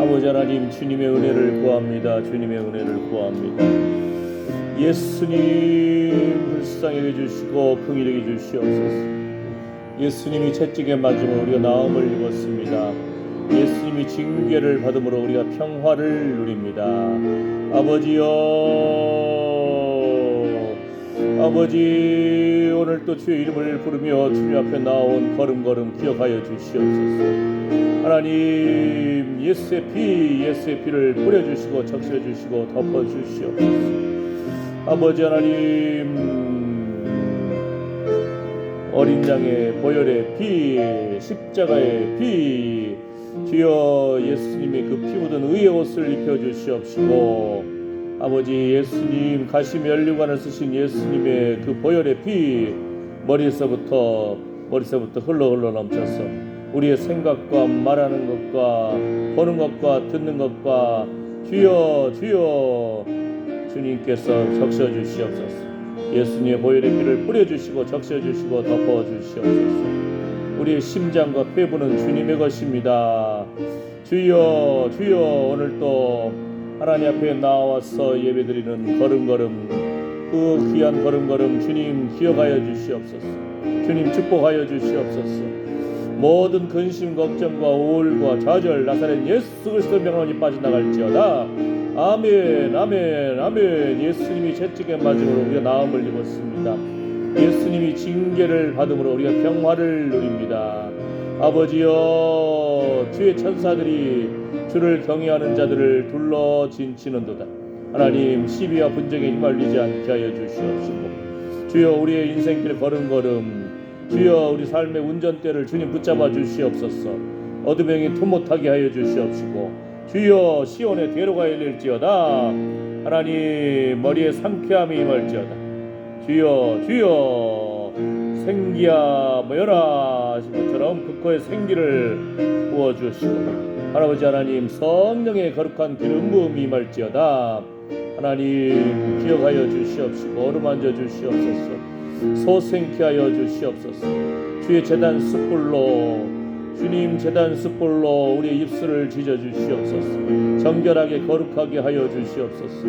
아버지 하나님, 주님의 은혜를 구합니다. 주님의 은혜를 구합니다. 예수님 불쌍히 여겨주시고 긍휼히 여겨주시옵소서. 예수님이 채찍에 맞음으로 우리가 나음을 입었습니다. 예수님이 징계를 받음으로 우리가 평화를 누립니다. 아버지여, 아버지, 오늘 또 주의 이름을 부르며 주님 앞에 나온 걸음걸음 기억하여 주시옵소서. 하나님, 예수의 피를 뿌려주시고 적셔주시고 덮어주시옵소서. 아버지 하나님, 어린 양의 보혈의 피, 십자가의 피, 주여 예수님의 그 피 묻은 의의 옷을 입혀주시옵시고, 아버지 예수님 가시 면류관을 쓰신 예수님의 그 보혈의 피, 머리에서부터 흘러 넘쳐서 우리의 생각과 말하는 것과 보는 것과 듣는 것과 주여 주님께서 적셔주시옵소서. 예수님의 보혈의 피를 뿌려주시고 적셔주시고 덮어주시옵소서. 우리의 심장과 폐부는 주님의 것입니다. 주여 오늘 또 하나님 앞에 나와서 예배드리는 걸음걸음, 그 귀한 걸음걸음 주님 기억하여 주시옵소서. 주님 축복하여 주시옵소서. 모든 근심 걱정과 우울과 좌절 나사렛 예수 그리스도 명령이 빠져나갈지어다. 아멘 아멘 아멘. 예수님이 채찍에 맞음으로 우리가 나음을 입었습니다. 예수님이 징계를 받음으로 우리가 평화를 누립니다. 아버지여, 주의 천사들이 주를 경외하는 자들을 둘러 진치는도다. 하나님, 시비와 분쟁에 휘말리지 않게 하여 주시옵시고, 주여 우리의 인생길 걸음걸음, 주여 우리 삶의 운전대를 주님 붙잡아 주시옵소서. 어둠행이 투못하게 하여 주시옵시고, 주여 시온의 대로가 열릴지어다. 하나님, 머리에 상쾌함이 임할지어다. 주여 생기야 모여라 하신 것처럼 극호의 생기를 부어주시고, 할아버지 하나님, 성령의 거룩한 기름 부음이 임할지어다. 하나님 기억하여 주시옵시고 어루만져 주시옵소서. 소생케 하여 주시옵소서. 주의 제단 숯불로, 주님 제단 숯불로 우리의 입술을 지져 주시옵소서. 정결하게 거룩하게 하여 주시옵소서.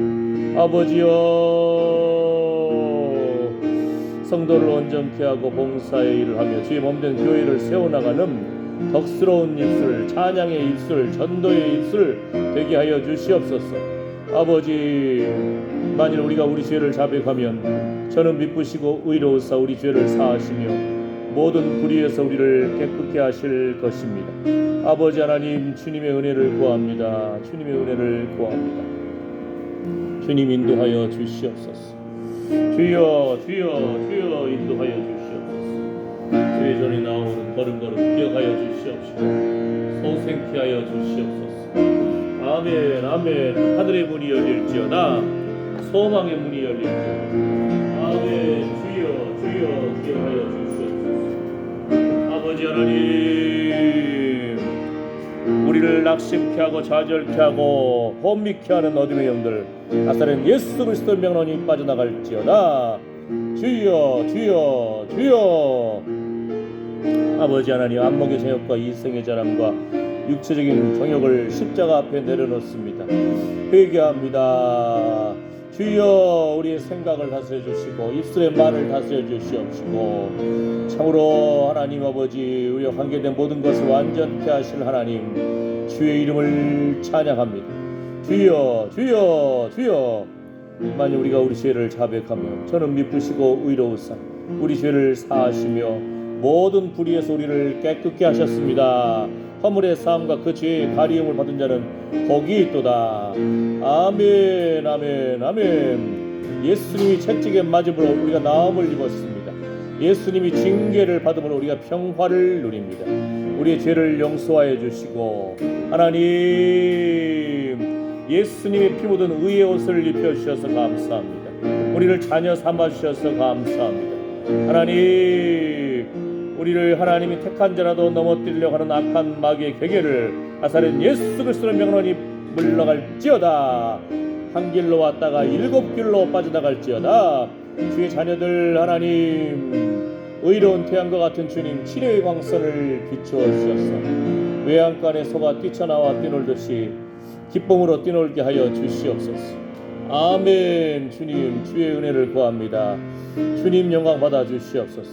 아버지여, 성도를 온전케 하고 봉사의 일을 하며 주의 몸된 교회를 세워나가는 덕스러운 입술, 찬양의 입술, 전도의 입술 되게 하여 주시옵소서. 아버지, 만일 우리가 우리 죄를 자백하면 저는 미쁘시고 의로우사 우리 죄를 사하시며 모든 불의에서 우리를 깨끗게 하실 것입니다. 아버지 하나님, 주님의 은혜를 구합니다. 주님의 은혜를 구합니다. 주님 인도하여 주시옵소서. 주여 인도하여 주시옵소서. 주의 전에 나오는 걸음걸음 기억하여 주시옵시고 소생케 하여 주시옵소서. 아멘 아멘. 하늘의 문이 열릴지어다. 소망의 문이 열릴지어다. 아멘. 주여 기억하여 주시옵소서. 아버지 하나님, 우리를 낙심케 하고 좌절케 하고 혼미케 하는 어둠의 영들 나사렛 예수 그리스도의 명령이 빠져나갈지어다. 주여 아버지 하나님, 안목의 정욕과 이성의 자랑과 육체적인 정욕을 십자가 앞에 내려놓습니다. 회개합니다. 주여, 우리의 생각을 다스려 주시고 입술의 말을 다스려 주시옵시고, 참으로 하나님 아버지, 우리와 관계된 모든 것을 완전케 하실 하나님, 주의 이름을 찬양합니다. 주여, 만일 우리가 우리 죄를 자백하며 저는 미쁘시고 의로우사 우리 죄를 사하시며 모든 불의에서 우리를 깨끗게 하셨습니다. 허물의 사함과 그 죄의 가리움을 받은 자는 복이 있도다. 아멘 아멘 아멘. 예수님이 채찍에 맞음으로 우리가 나음을 입었습니다. 예수님이 징계를 받음으로 우리가 평화를 누립니다. 우리의 죄를 용서하여 주시고, 하나님, 예수님의 피 묻은 의의 옷을 입혀주셔서 감사합니다. 우리를 자녀 삼아주셔서 감사합니다. 하나님, 우리를 하나님이 택한 자라도 넘어뜨리려고 하는 악한 마귀의 괴계를 나사렛 예수 그리스도의 명령이 물러갈지어다. 한 길로 왔다가 일곱 길로 빠져나갈지어다. 주의 자녀들 하나님, 의로운 태양과 같은 주님, 치료의 광선을 비추어 주셔서 외양간에 소가 뛰쳐나와 뛰놀듯이 기쁨으로 뛰놀게 하여 주시옵소서. 아멘. 주님, 주의 은혜를 구합니다. 주님 영광 받아 주시옵소서.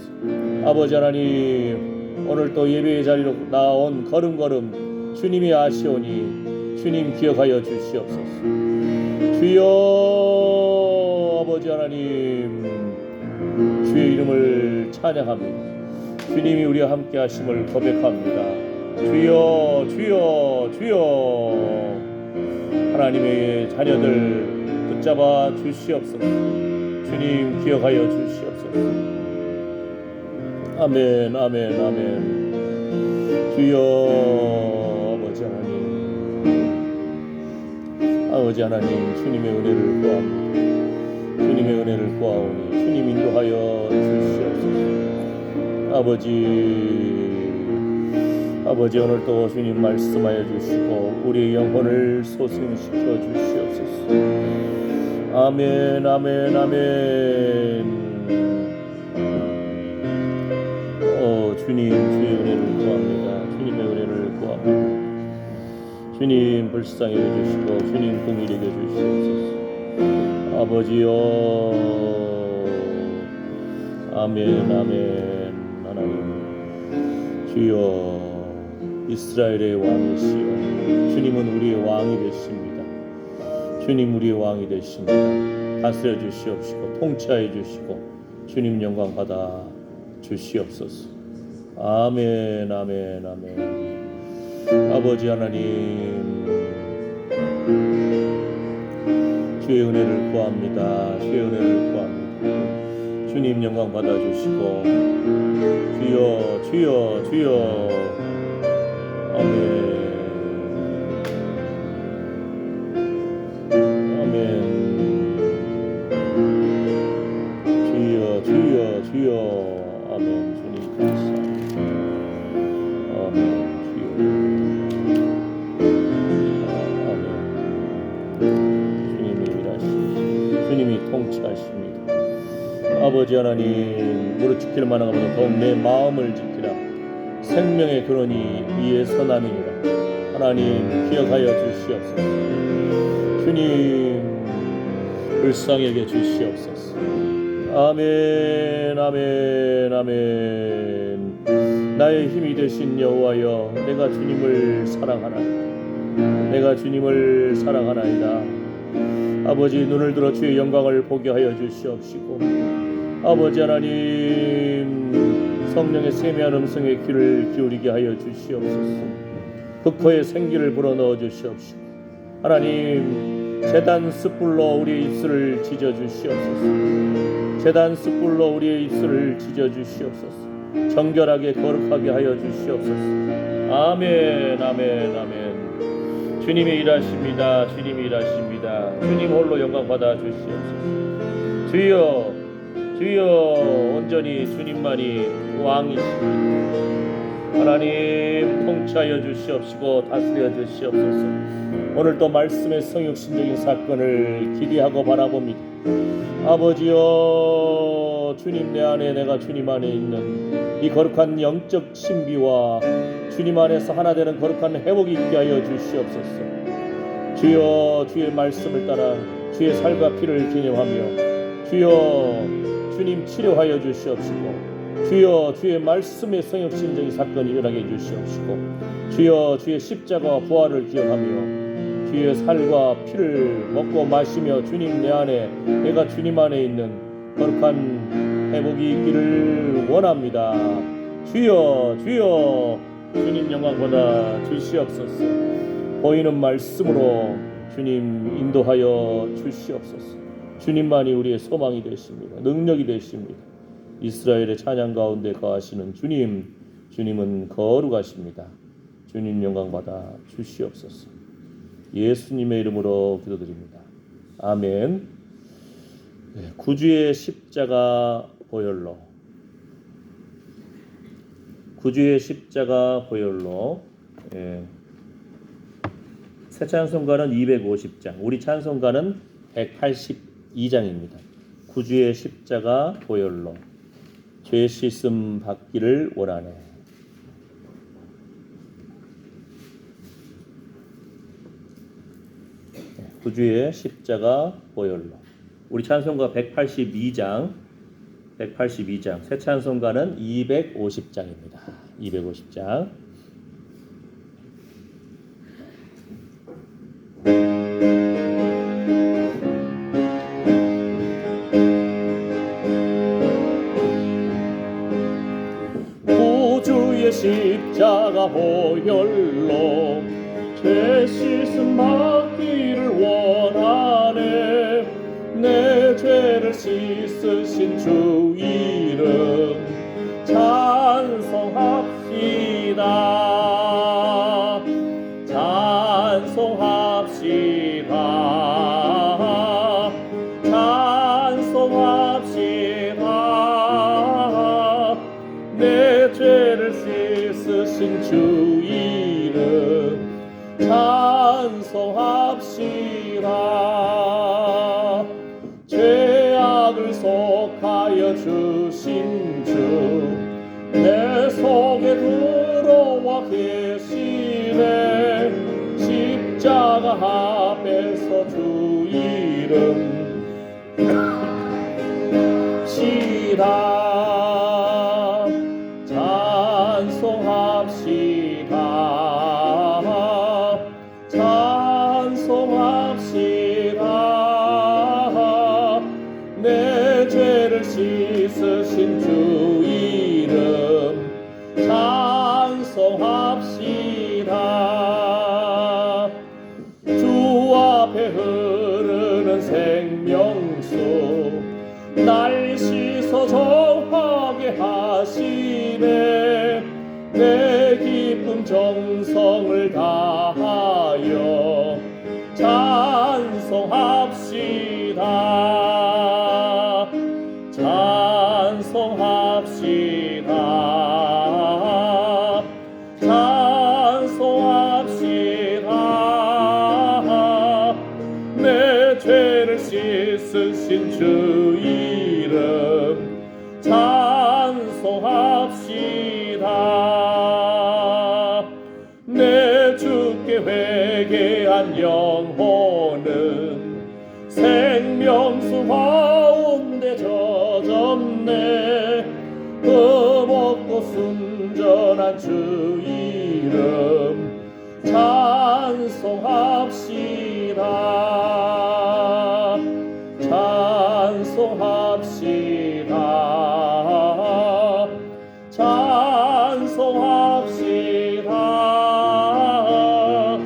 아버지 하나님, 오늘 또 예배의 자리로 나온 걸음걸음 주님이 아시오니 주님 기억하여 주시옵소서. 주여, 아버지 하나님, 주의 이름을 찬양합니다. 주님이 우리와 함께 하심을 고백합니다. 주여, 주여, 주여. 하나님의 자녀들 붙잡아 주시옵소서. 주님 기억하여 주시옵소서. 아멘, 아멘, 아멘. 주여, 아버지 하나님, 아버지 하나님, 주님의 은혜를 구합니다. 주님의 은혜를 구하오니 주님 인도하여 주시옵소서. 아버지 오늘도 주님 말씀하여 주시고 우리의 영혼을 소생시켜 주시옵소서. 아멘, 아멘, 아멘. 주님, 주의 은혜를 구합니다. 주님의 은혜를 구합니다. 주님 불쌍히 여주시고 주님 긍휼히 여주시옵소서. 아버지여, 아멘, 아멘. 하나님, 주여, 이스라엘의 왕이시여, 주님은 우리의 왕이 되십니다. 주님 우리의 왕이 되십니다. 다스려 주시옵시고 통치하여 주시고 주님 영광 받아 주시옵소서. 아멘, 아멘, 아멘. 아버지 하나님, 주의 은혜를 구합니다. 주의 은혜를 구합니다. 주님 영광 받아 주시고 주여, 주여, 주여. 아멘, 아멘. 주여, 주여, 주여. 아멘. 주님 감사합니다. 아멘. 주여. 아멘. 주님이 일하십니다. 주님이 통치하십니다. 아버지 하나님, 무릇 지킬 만한 것보다 더욱 내 마음을 지키라. 생명의 근원이 이에 선함이니라. 하나님 기억하여 주시옵소서. 주님 불쌍히 여겨 주시옵소서. 아멘, 아멘, 아멘. 나의 힘이 되신 여호와여, 내가 주님을 사랑하나이다. 내가 주님을 사랑하나이다. 아버지, 눈을 들어 주의 영광을 보게 하여 주시옵시고, 아버지 하나님, 성령의 세미한 음성에 귀를 기울이게 하여 주시옵소서. 흑호의 생기를 불어넣어 주시옵시고, 하나님, 제단 숯불로 우리의 입술을 지져 주시옵소서. 제단 숯불로 우리의 입술을 지져 주시옵소서. 정결하게 거룩하게 하여 주시옵소서. 아멘, 아멘, 아멘. 주님이 일하십니다. 주님이 일하십니다. 주님 홀로 영광 받아 주시옵소서. 주여, 주여, 온전히 주님만이 왕이십니다. 하나님 통치하여 주시옵시고 다스려 주시옵소서. 오늘 또 말씀의 성육신적인 사건을 기대하고 바라봅니다. 아버지여, 주님 내 안에, 내가 주님 안에 있는 이 거룩한 영적 신비와 주님 안에서 하나 되는 거룩한 회복이 있게 하여 주시옵소서. 주여, 주의 말씀을 따라 주의 살과 피를 기념하며 주여, 주님 치료하여 주시옵시고, 주여, 주의 말씀의 성육신적인 사건이 일어나게 해주시옵시고, 주여, 주의 십자가와 부활을 기억하며 주의 살과 피를 먹고 마시며 주님 내 안에, 내가 주님 안에 있는 거룩한 회복이 있기를 원합니다. 주여, 주여, 주님 영광 받아 주시옵소서. 보이는 말씀으로 주님 인도하여 주시옵소서. 주님만이 우리의 소망이 되십니다. 능력이 되십니다. 이스라엘의 찬양 가운데 거하시는 주님, 주님은 거룩하십니다. 주님 영광 받아 주시옵소서. 예수님의 이름으로 기도드립니다. 아멘. 구주의 십자가 보혈로, 구주의 십자가 보혈로. 새 찬송가는 250장, 우리 찬송가는 182장입니다. 구주의 십자가 보혈로 죄 씻음 받기를 원하네. 구주의 십자가 보혈로. 우리 찬송가 182장 새 찬송가는 250장입니다. 250장. 구주의 십자가 보혈로 죄 씻음 받기를 원하네. 내 죄를 씻으신 주 이름 찬송합시다. 찬송합시다. 찬송합시다. 내 죄를 씻으신 주 이름 찬송합시다. 죄악을 속하여 주신 주 내 속에 들어와 계시네. 십자가 앞에서 주 이름 시다. 찬송합시다. 찬송합시다. 내 죄를 씻으신 주 이름 찬송합시다. 주 앞에 흐르는 생명수 날 씻어 정하게 하시네. 내 기쁨 정성을 다하여 찬송합시다. 찬송합시다. 찬송합시다. 내 죄를 씻으신 주 이름 찬송합시다. 내 주께 회개한 영혼은 생명수 가운데 젖었네. 흠없고 순전한 주 이름 찬송합시다. 찬송합시다. 찬송합시다.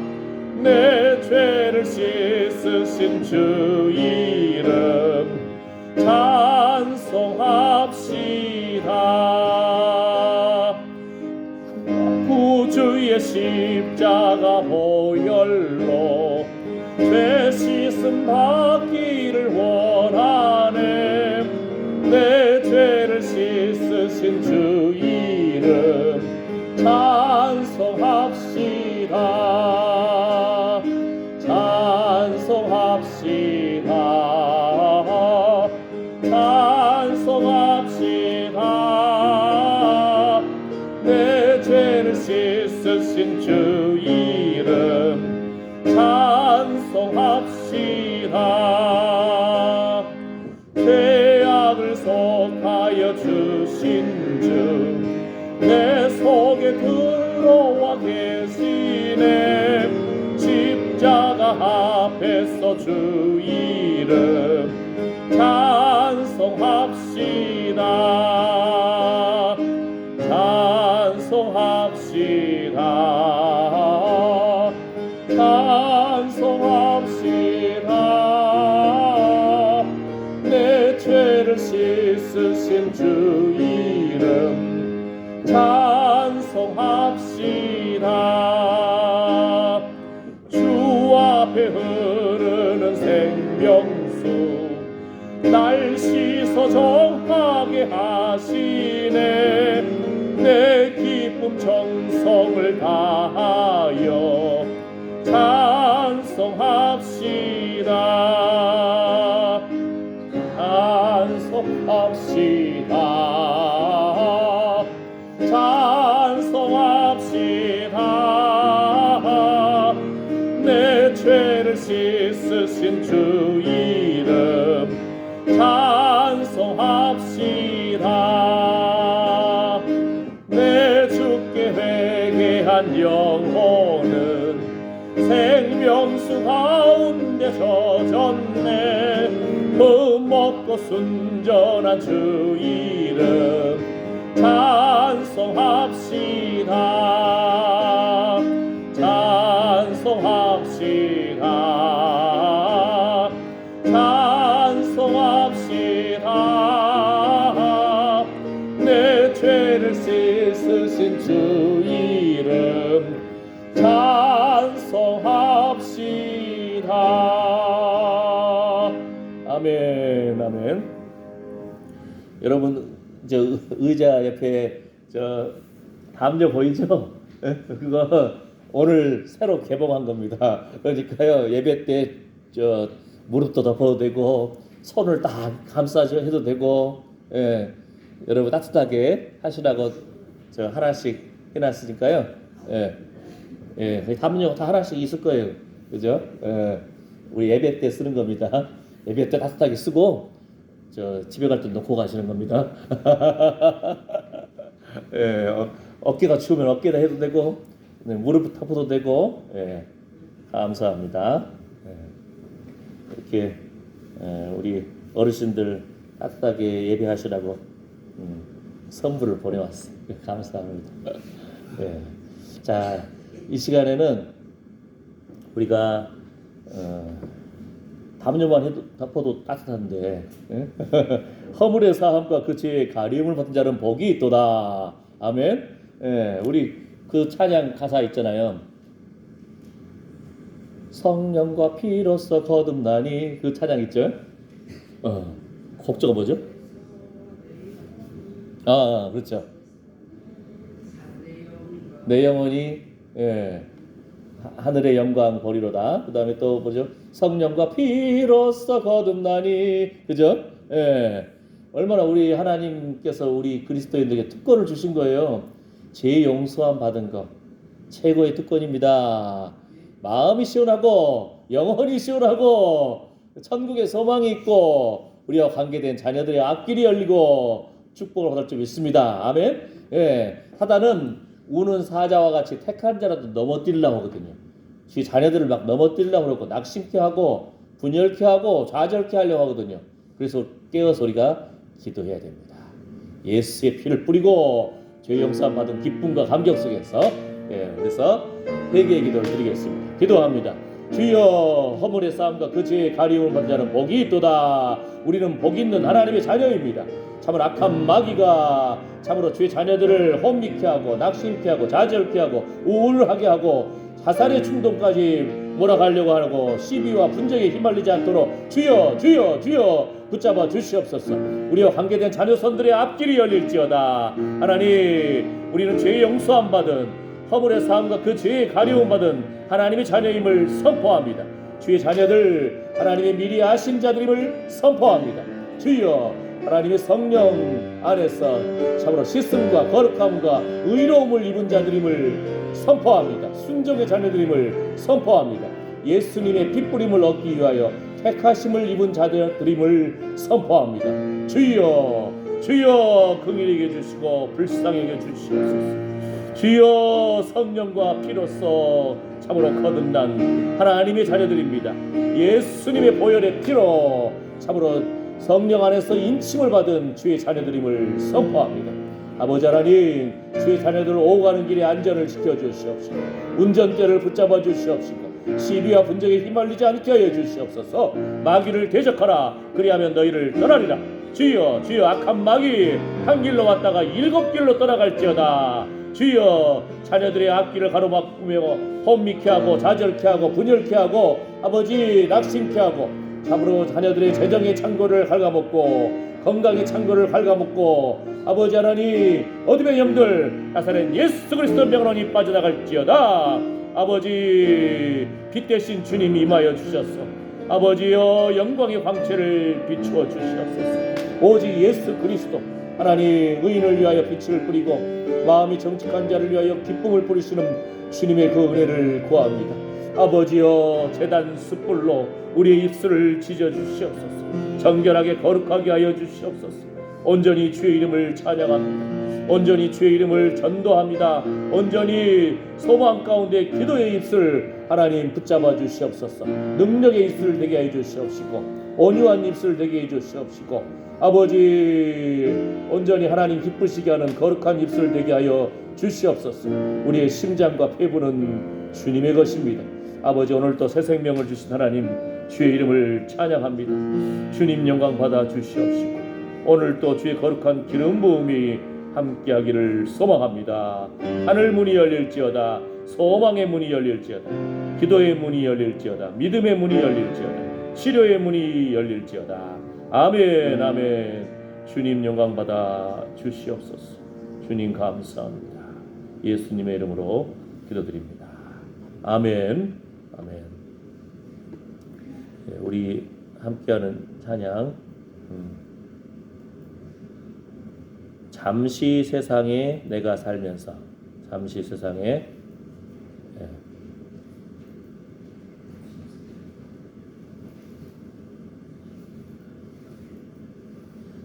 내 죄를 씻으신 주 이름 찬송합시다. 구주의 십자가 보혈로 죄 씻음 받기를 원하네. 내 죄를 씻으신 주 이름 찬송합시다. 찬송합시다. 찬송합시다. 내 죄를 씻으신 주 이름 찬송합시다. 죄악을 속하여 주신 주 내 속에 들어와 계시네. 십자가 앞에서 주 이름 찬송합시다. 찬송합시다. 찬송합시다. 내 죄를 씻으신 주 이름 찬송합시다. 주 앞에 흐르는 생명수 날 씻어 정하게 하시네. 내 기쁨 정성을 다하여 찬송합시다. 찬송합시다. 찬송합시다. 내 죄 죄를 씻으신 주 이름 찬송합시다. 내 주께 회개한 영혼은 생명수 가운데 젖었네. 흠없고 순전한 주 이름 찬송합시다. 찬송합시다. 찬송합시다. 내 죄를 씻으신 주 이름 찬송합시다. 아멘, 아멘. 여러분, 저 의자 옆에 저 담요 보이죠? 그거 오늘 새로 개봉한 겁니다. 그러니까요, 예배 때 저 무릎도 덮어도 되고 손을 딱 감싸줘 해도 되고, 예, 여러분 따뜻하게 하시라고 저 하나씩 해놨으니까요. 예, 예, 담요 다 하나씩 있을 거예요, 그죠? 예, 우리 예배 때 쓰는 겁니다. 예배 때 따뜻하게 쓰고 저 집에 갈 때 놓고 가시는 겁니다. 예, 어깨가 추우면 어깨다 해도 되고, 네, 무릎 덮어도 되고, 예, 감사합니다. 예, 이렇게 우리 어르신들 따뜻하게 예배하시라고 선물을 보내왔어요. 감사합니다. 예, 자, 이 시간에는 우리가 담요만 해도 덮어도 따뜻한데, 예? 허물의 사함과 그 죄의 가리움을 받은 자는 복이 있도다. 아멘. 예, 우리 그 찬양 가사 있잖아요. 성령과 피로써 거듭나니, 그 찬양 있죠. 곡조가 뭐죠? 그렇죠. 내 영혼이, 예, 하늘의 영광 보리로다. 그 다음에 또 뭐죠? 성령과 피로써 거듭나니, 그죠? 예, 얼마나 우리 하나님께서 우리 그리스도인들에게 특권을 주신 거예요. 죄 용서함 받은 것 최고의 특권입니다. 마음이 시원하고 영혼이 시원하고 천국에 소망이 있고 우리와 관계된 자녀들의 앞길이 열리고 축복을 받을 줄 믿습니다. 아멘. 예, 사단은 우는 사자와 같이 택한 자라도 넘어뜨리려고 하거든요. 지 자녀들을 막 넘어뜨리려고 그러고 낙심케 하고 분열케 하고 좌절케 하려고 하거든요. 그래서 깨어서 우리가 기도해야 됩니다. 예수의 피를 뿌리고 죄 용서 받은 기쁨과 감격 속에서, 예, 그래서 회개의 기도를 드리겠습니다. 기도합니다. 주여, 허물의 싸움과 그 죄의 가리움을 받는 자는 복이 있도다. 우리는 복 있는 하나님의 자녀입니다. 참으로 악한 마귀가 참으로 주의 자녀들을 혼미케 하고 낙심케 하고 좌절케 하고 우울하게 하고 자살의 충동까지 몰아가려고 하고 시비와 분쟁에 휘말리지 않도록 주여 주여 주여 붙잡아 주시옵소서. 우리와 관계된 자녀손들의 앞길이 열릴지어다. 하나님, 우리는 죄의 용서함 받은 허물의 사함과 그 죄의 가려움 받은 하나님의 자녀임을 선포합니다. 주의 자녀들 하나님의 미리 아신 자들임을 선포합니다. 주여, 하나님의 성령 안에서 참으로 씻음과 거룩함과 의로움을 입은 자들임을 선포합니다. 순종의 자녀들임을 선포합니다. 예수님의 핏부림을 얻기 위하여 택하심을 입은 자들임을 선포합니다. 주여, 주여, 긍휼히 여겨주시고 불쌍히 여겨주시옵소서. 주여, 성령과 피로써 참으로 거듭난 하나님의 자녀들입니다. 예수님의 보혈의 피로 참으로 성령 안에서 인침을 받은 주의 자녀들임을 선포합니다. 아버지 하나님, 주의 자녀들 오고 가는 길에 안전을 지켜주시옵시고 운전대를 붙잡아 주시옵시고 시비와 분쟁에 휘말리지 않게 하여 주시옵소서. 마귀를 대적하라. 그리하면 너희를 떠나리라. 주여, 주여, 악한 마귀 한 길로 왔다가 7길로 떠나갈지어다. 주여, 자녀들의 앞길을 가로막으며 혼미케 하고 좌절케 하고 분열케 하고 아버지 낙심케 하고 참으로 자녀들의 재정의 창고를 갉아먹고 건강의 창고를 갉아먹고 아버지 하나님 어둠의 영들 나사렛 예수 그리스도 명령이 빠져나갈지어다. 아버지, 빛 대신 주님 임하여 주셨소. 아버지여, 영광의 황체를 비추어 주시옵소서. 오직 예수 그리스도 하나님 의인을 위하여 빛을 뿌리고 마음이 정직한 자를 위하여 기쁨을 뿌리시는 주님의 그 은혜를 구합니다. 아버지여, 제단 숯불로 우리의 입술을 지져주시옵소서. 정결하게 거룩하게 하여 주시옵소서. 온전히 주의 이름을 찬양합니다. 온전히 주의 이름을 전도합니다. 온전히 소망 가운데 기도의 입술 하나님 붙잡아 주시옵소서. 능력의 입술 되게 해 주시옵시고 온유한 입술 되게 해 주시옵시고 아버지, 온전히 하나님 기쁘시게 하는 거룩한 입술 되게 하여 주시옵소서. 우리의 심장과 폐부는 주님의 것입니다. 아버지, 오늘도 새 생명을 주신 하나님 주의 이름을 찬양합니다. 주님 영광 받아 주시옵시고 오늘도 주의 거룩한 기름 부음이 함께하기를 소망합니다. 하늘 문이 열릴지어다. 소망의 문이 열릴지어다. 기도의 문이 열릴지어다. 믿음의 문이 열릴지어다. 치료의 문이 열릴지어다. 아멘, 아멘. 주님 영광 받아 주시옵소서. 주님 감사합니다. 예수님의 이름으로 기도드립니다. 아멘, 아멘. 우리 함께하는 찬양, 잠시 세상에 내가 살면서, 잠시 세상에,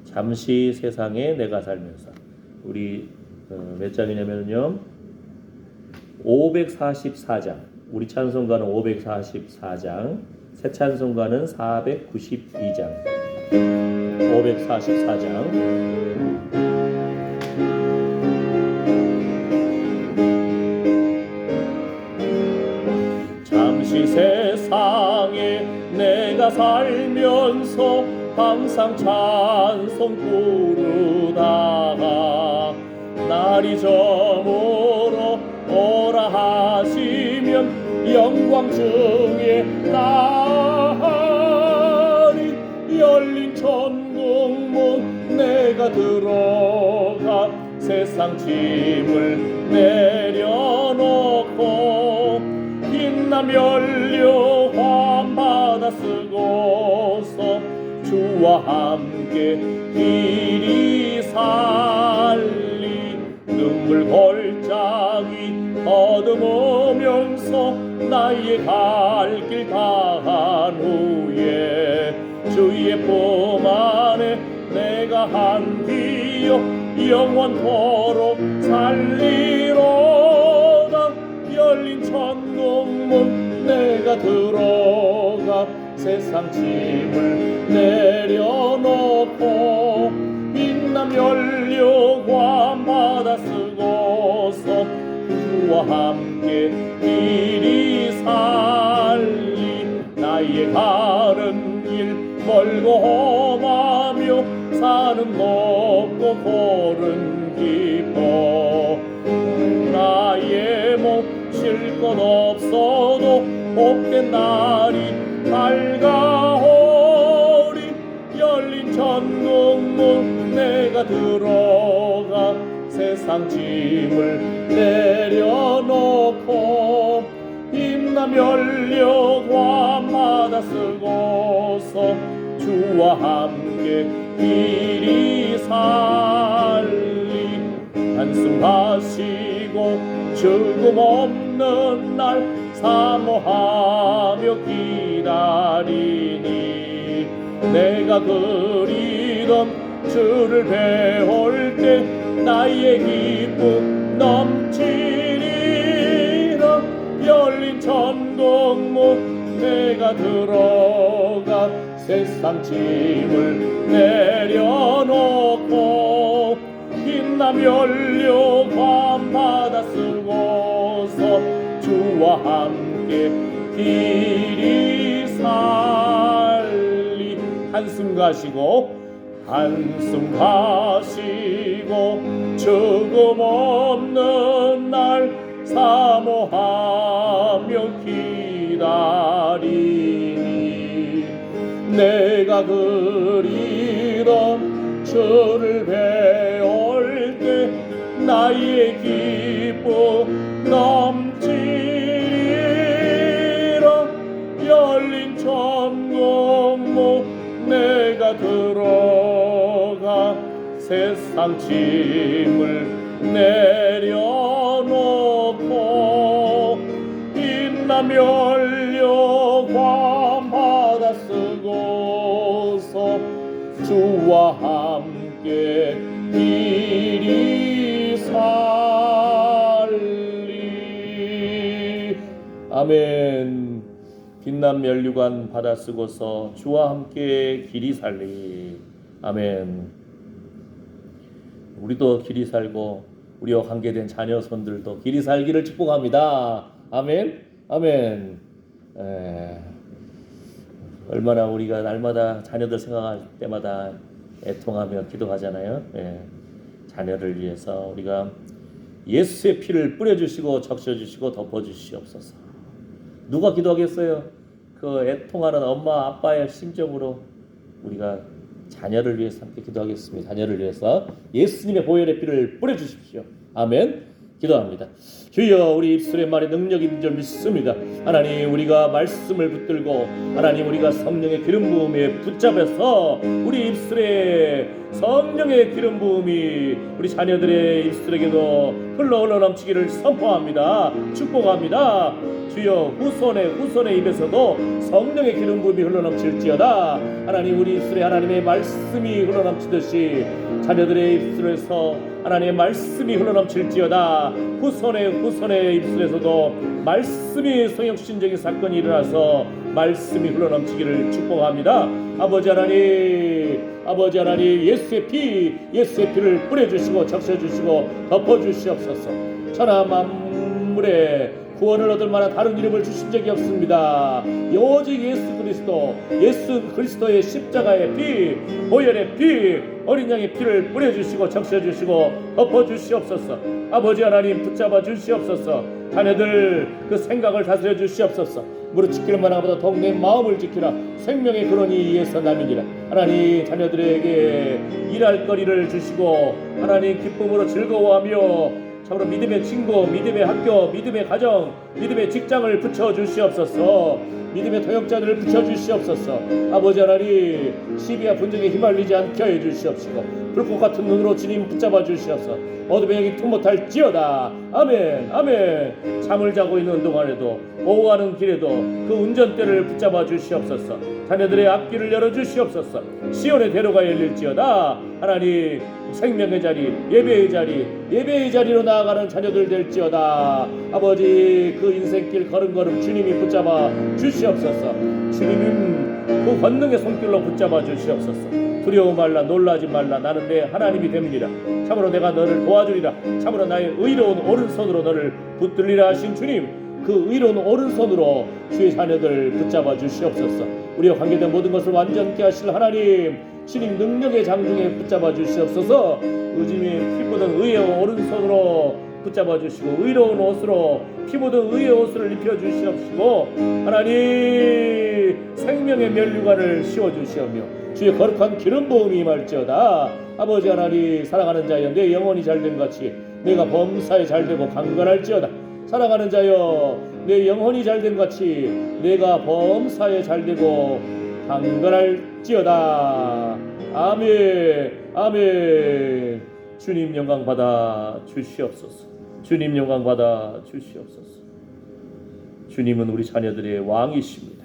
잠시 세상에 내가 살면서. 우리 몇 장이냐면요 544장. 우리 찬송가는 544장, 새 찬송가는 492장. 544장. 잠시 세상에 내가 살면서 항상 찬송 부르다가 날이 저물어 오라 하시면 영광 중에 날이 열린 천국문 내가 들어가 세상 짐을 내려놓고 빛나 면류관 받아 쓰고서 주와 함께 길이 살리 눈물 골짜기 더듬으면서 나의 갈 길 다한 후에 주의 품 안에 내가 한 기억 영원토록 살리로다. 열린 천국문 내가 들어가 세상 짐을 내려놓고 빛나 면류관 받아 쓰고서 주와 함께 길이 살리 나의 가는 길 멀고 험하며 사는 높고 골은 깊어 나의 몸 쉴 것 없어도 복된 날이 밝아오리. 열린 천국문 내가 들어가 세상 짐을 내려놓고 빛나 면류관 받아 쓰고서 주와 함께 길이 살리 한숨 가시고 죽음 없는 날 사모하며 기다리니 내가 그리던 주를 배울 때 나의 기쁨 넘치리라. 열린 천국문 내가 들어가 세상 짐을 내려놓고 빛나 면류관 받아 쓰고서 주와 함께 길이 살리 한숨 가시고 죽음 없는 날 사모하며 기다리니 내가 그리던 주를 배울 때 나의 기쁨 넘치리라. 열린 천국문 내가 들어가 세상 짐을 내려놓고 빛나며 들려 광받아 쓰고서 주와 함께 길이 살리. 아멘. 빛난 면류관 받아 쓰고서 주와 함께 길이 살리. 아멘. 우리도 길이 살고 우리와 관계된 자녀 손들도 길이 살기를 축복합니다. 아멘. 아멘. 얼마나 우리가 날마다 자녀들 생각할 때마다 애통하며 기도하잖아요. 자녀를 위해서 우리가 예수의 피를 뿌려주시고 적셔주시고 덮어주시옵소서. 누가 기도하겠어요? 그 애통하는 엄마 아빠의 심정으로 우리가 자녀를 위해서 함께 기도하겠습니다. 자녀를 위해서 예수님의 보혈의 피를 뿌려주십시오. 아멘. 기도합니다. 주여, 우리 입술의 말에 능력이 있는 줄 믿습니다. 하나님, 우리가 말씀을 붙들고 하나님, 우리가 성령의 기름 부음에 붙잡아서 우리 입술에 성령의 기름 부음이 우리 자녀들의 입술에게도 흘러 넘치기를 선포합니다. 축복합니다. 주여, 후손의 입에서도 성령의 기름 부음이 흘러 넘칠지어다. 하나님, 우리 입술에 하나님의 말씀이 흘러 넘치듯이 자녀들의 입술에서 하나님의 말씀이 흘러 넘칠지어다. 후손의 입술에서도 말씀이 성역신적인 사건이 일어나서 말씀이 흘러 넘치기를 축복합니다. 아버지 하나님, 예수의 피를 뿌려주시고 적셔주시고 덮어주시옵소서. 천하 만물에 구원을 얻을 만한 다른 이름을 주신 적이 없습니다. 오직 예수 그리스도의 십자가의 피, 보혈의 피, 어린 양의 피를 뿌려주시고 적셔주시고 덮어주시옵소서. 아버지 하나님, 붙잡아 주시옵소서. 자녀들 그 생각을 다스려 주시옵소서. 무릇 지킬 만하보다 더욱 내 마음을 지키라. 생명의 근원이 이에서 남이니라. 하나님, 자녀들에게 일할 거리를 주시고 하나님, 기쁨으로 즐거워하며 참으로 믿음의 친구, 믿음의 학교, 믿음의 가정, 믿음의 직장을 붙여주시옵소서. 믿음의 통역자들을 붙여주시옵소서. 아버지 하나님, 시비와 분쟁에 휘말리지 않게 해주시옵시고 불꽃 같은 눈으로 주님 붙잡아 주시옵소서. 어둠의 영이 통못할지어다. 아멘. 아멘. 잠을 자고 있는 동안에도 오후 가는 길에도 그 운전대를 붙잡아 주시옵소서. 자녀들의 앞길을 열어주시옵소서. 시온의 대로가 열릴지어다. 하나님, 생명의 자리, 예배의 자리로 나아가는 자녀들 될지어다. 아버지, 그 인생길 걸음걸음 주님이 붙잡아 주시옵소서. 주님은 그 권능의 손길로 붙잡아 주시옵소서. 두려워 말라, 놀라지 말라. 나는 내 하나님이 됩니다. 참으로 내가 너를 도와주리라. 참으로 나의 의로운 오른손으로 너를 붙들리라 하신 주님, 그 의로운 오른손으로 주의 자녀들 붙잡아 주시옵소서. 우리와 관계된 모든 것을 완전케 하실 하나님, 주님 능력의 장중에 붙잡아 주시옵소서. 의심의 피 묻은 의의 오른손으로 붙잡아 주시고 의로운 옷으로 피 묻은 의의 옷을 입혀 주시옵시고 하나님, 생명의 면류관을 씌워 주시오며 주의 거룩한 기름 부음이 임할지어다. 아버지 하나님, 사랑하는 자여, 내 영혼이 잘된 같이 내가 범사에 잘되고 강건할지어다. 사랑하는 자여, 내 영혼이 잘된 같이 내가 범사에 잘되고 강건할지어다. 아멘. 아멘. 주님 영광 받아 주시옵소서. 주님 영광 받아 주시옵소서. 주님은 우리 자녀들의 왕이십니다.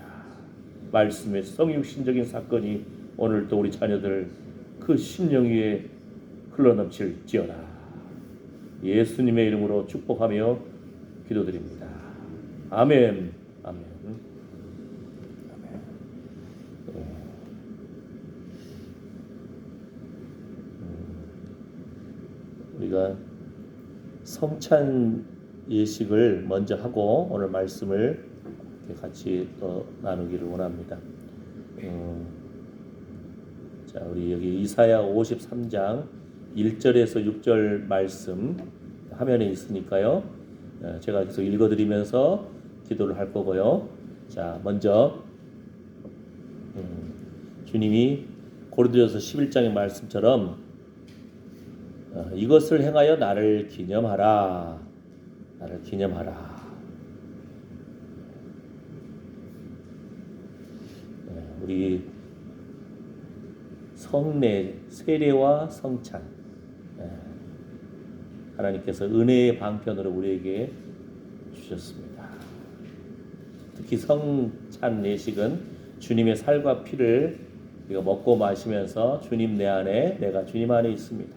말씀의 성육신적인 사건이 오늘 또 우리 자녀들 그 심령 위에 흘러넘칠지어다. 예수님의 이름으로 축복하며 기도드립니다. 아멘. 아멘. 아멘. 우리가 성찬 예식을 먼저 하고 오늘 말씀을 같이 또 나누기를 원합니다. 자, 우리 여기 이사야 53장 1절에서 6절 말씀 화면에 있으니까요. 제가 계속 읽어드리면서 기도를 할 거고요. 자, 먼저 주님이 고린도전서 11장의 말씀처럼 이것을 행하여 나를 기념하라. 나를 기념하라. 우리 성례, 세례와 성찬, 하나님께서 은혜의 방편으로 우리에게 주셨습니다. 기성찬 예식은 주님의 살과 피를 우리가 먹고 마시면서 주님 내 안에 내가 주님 안에 있습니다.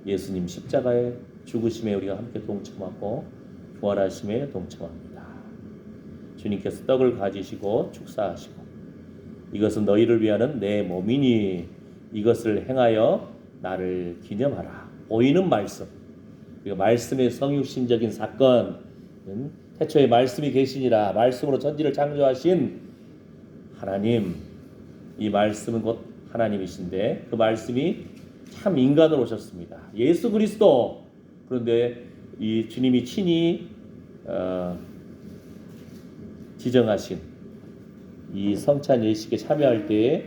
예수님 십자가의 죽으심에 우리가 함께 동참하고 부활하심에 동참합니다. 주님께서 떡을 가지시고 축사하시고 이것은 너희를 위하는 내 몸이니 이것을 행하여 나를 기념하라. 보이는 말씀, 말씀의 성육신적인 사건은 태초에 말씀이 계시니라. 말씀으로 천지를 창조하신 하나님, 이 말씀은 곧 하나님이신데 그 말씀이 참 인간으로 오셨습니다. 예수 그리스도. 그런데 이 주님이 친히 지정하신 이 성찬 예식에 참여할 때에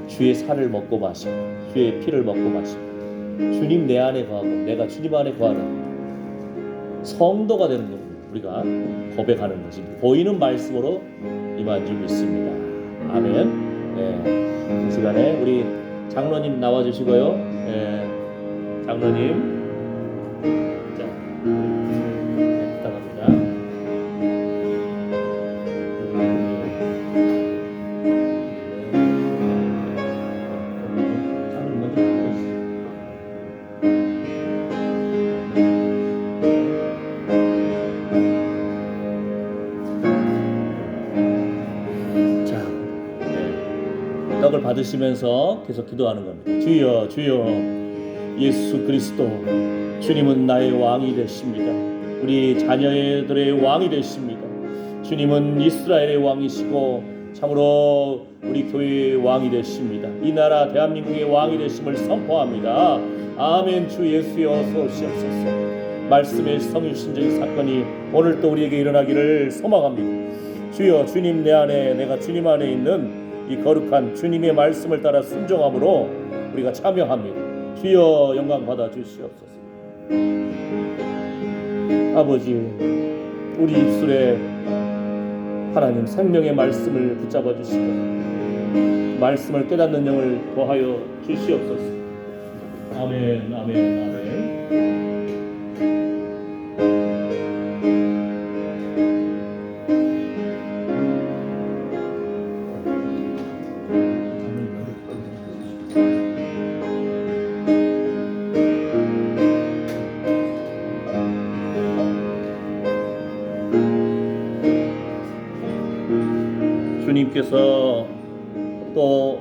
주의 살을 먹고 마시고 주의 피를 먹고 마시고 주님 내 안에 거하고 내가 주님 안에 거하는 성도가 되는 겁니다. 우리가 고백하는 것입니다. 보이는 말씀으로 임한 줄 믿습니다. 아멘. 이 시간에 우리 장로님 나와주시고요. 장로님 자, 부탁합니다. 떡을 받으시면서 계속 기도하는 겁니다. 주여 주여 예수 그리스도 주님은 나의 왕이 되십니다. 우리 자녀들의 왕이 되십니다. 주님은 이스라엘의 왕이시고 참으로 우리 교회의 왕이 되십니다. 이 나라 대한민국의 왕이 되심을 선포합니다. 아멘. 주 예수여 어서 오시옵소서. 말씀의 성육신적인 사건이 오늘 또 우리에게 일어나기를 소망합니다. 주여 주님 내 안에 내가 주님 안에 있는 이 거룩한 주님의 말씀을 따라 순종함으로 우리가 참여합니다. 주여 영광 받아 주시옵소서. 아버지 우리 입술에 하나님 생명의 말씀을 붙잡아 주시고 말씀을 깨닫는 영을 더하여 주시옵소서. 아멘 아멘 아멘. 주님께서 또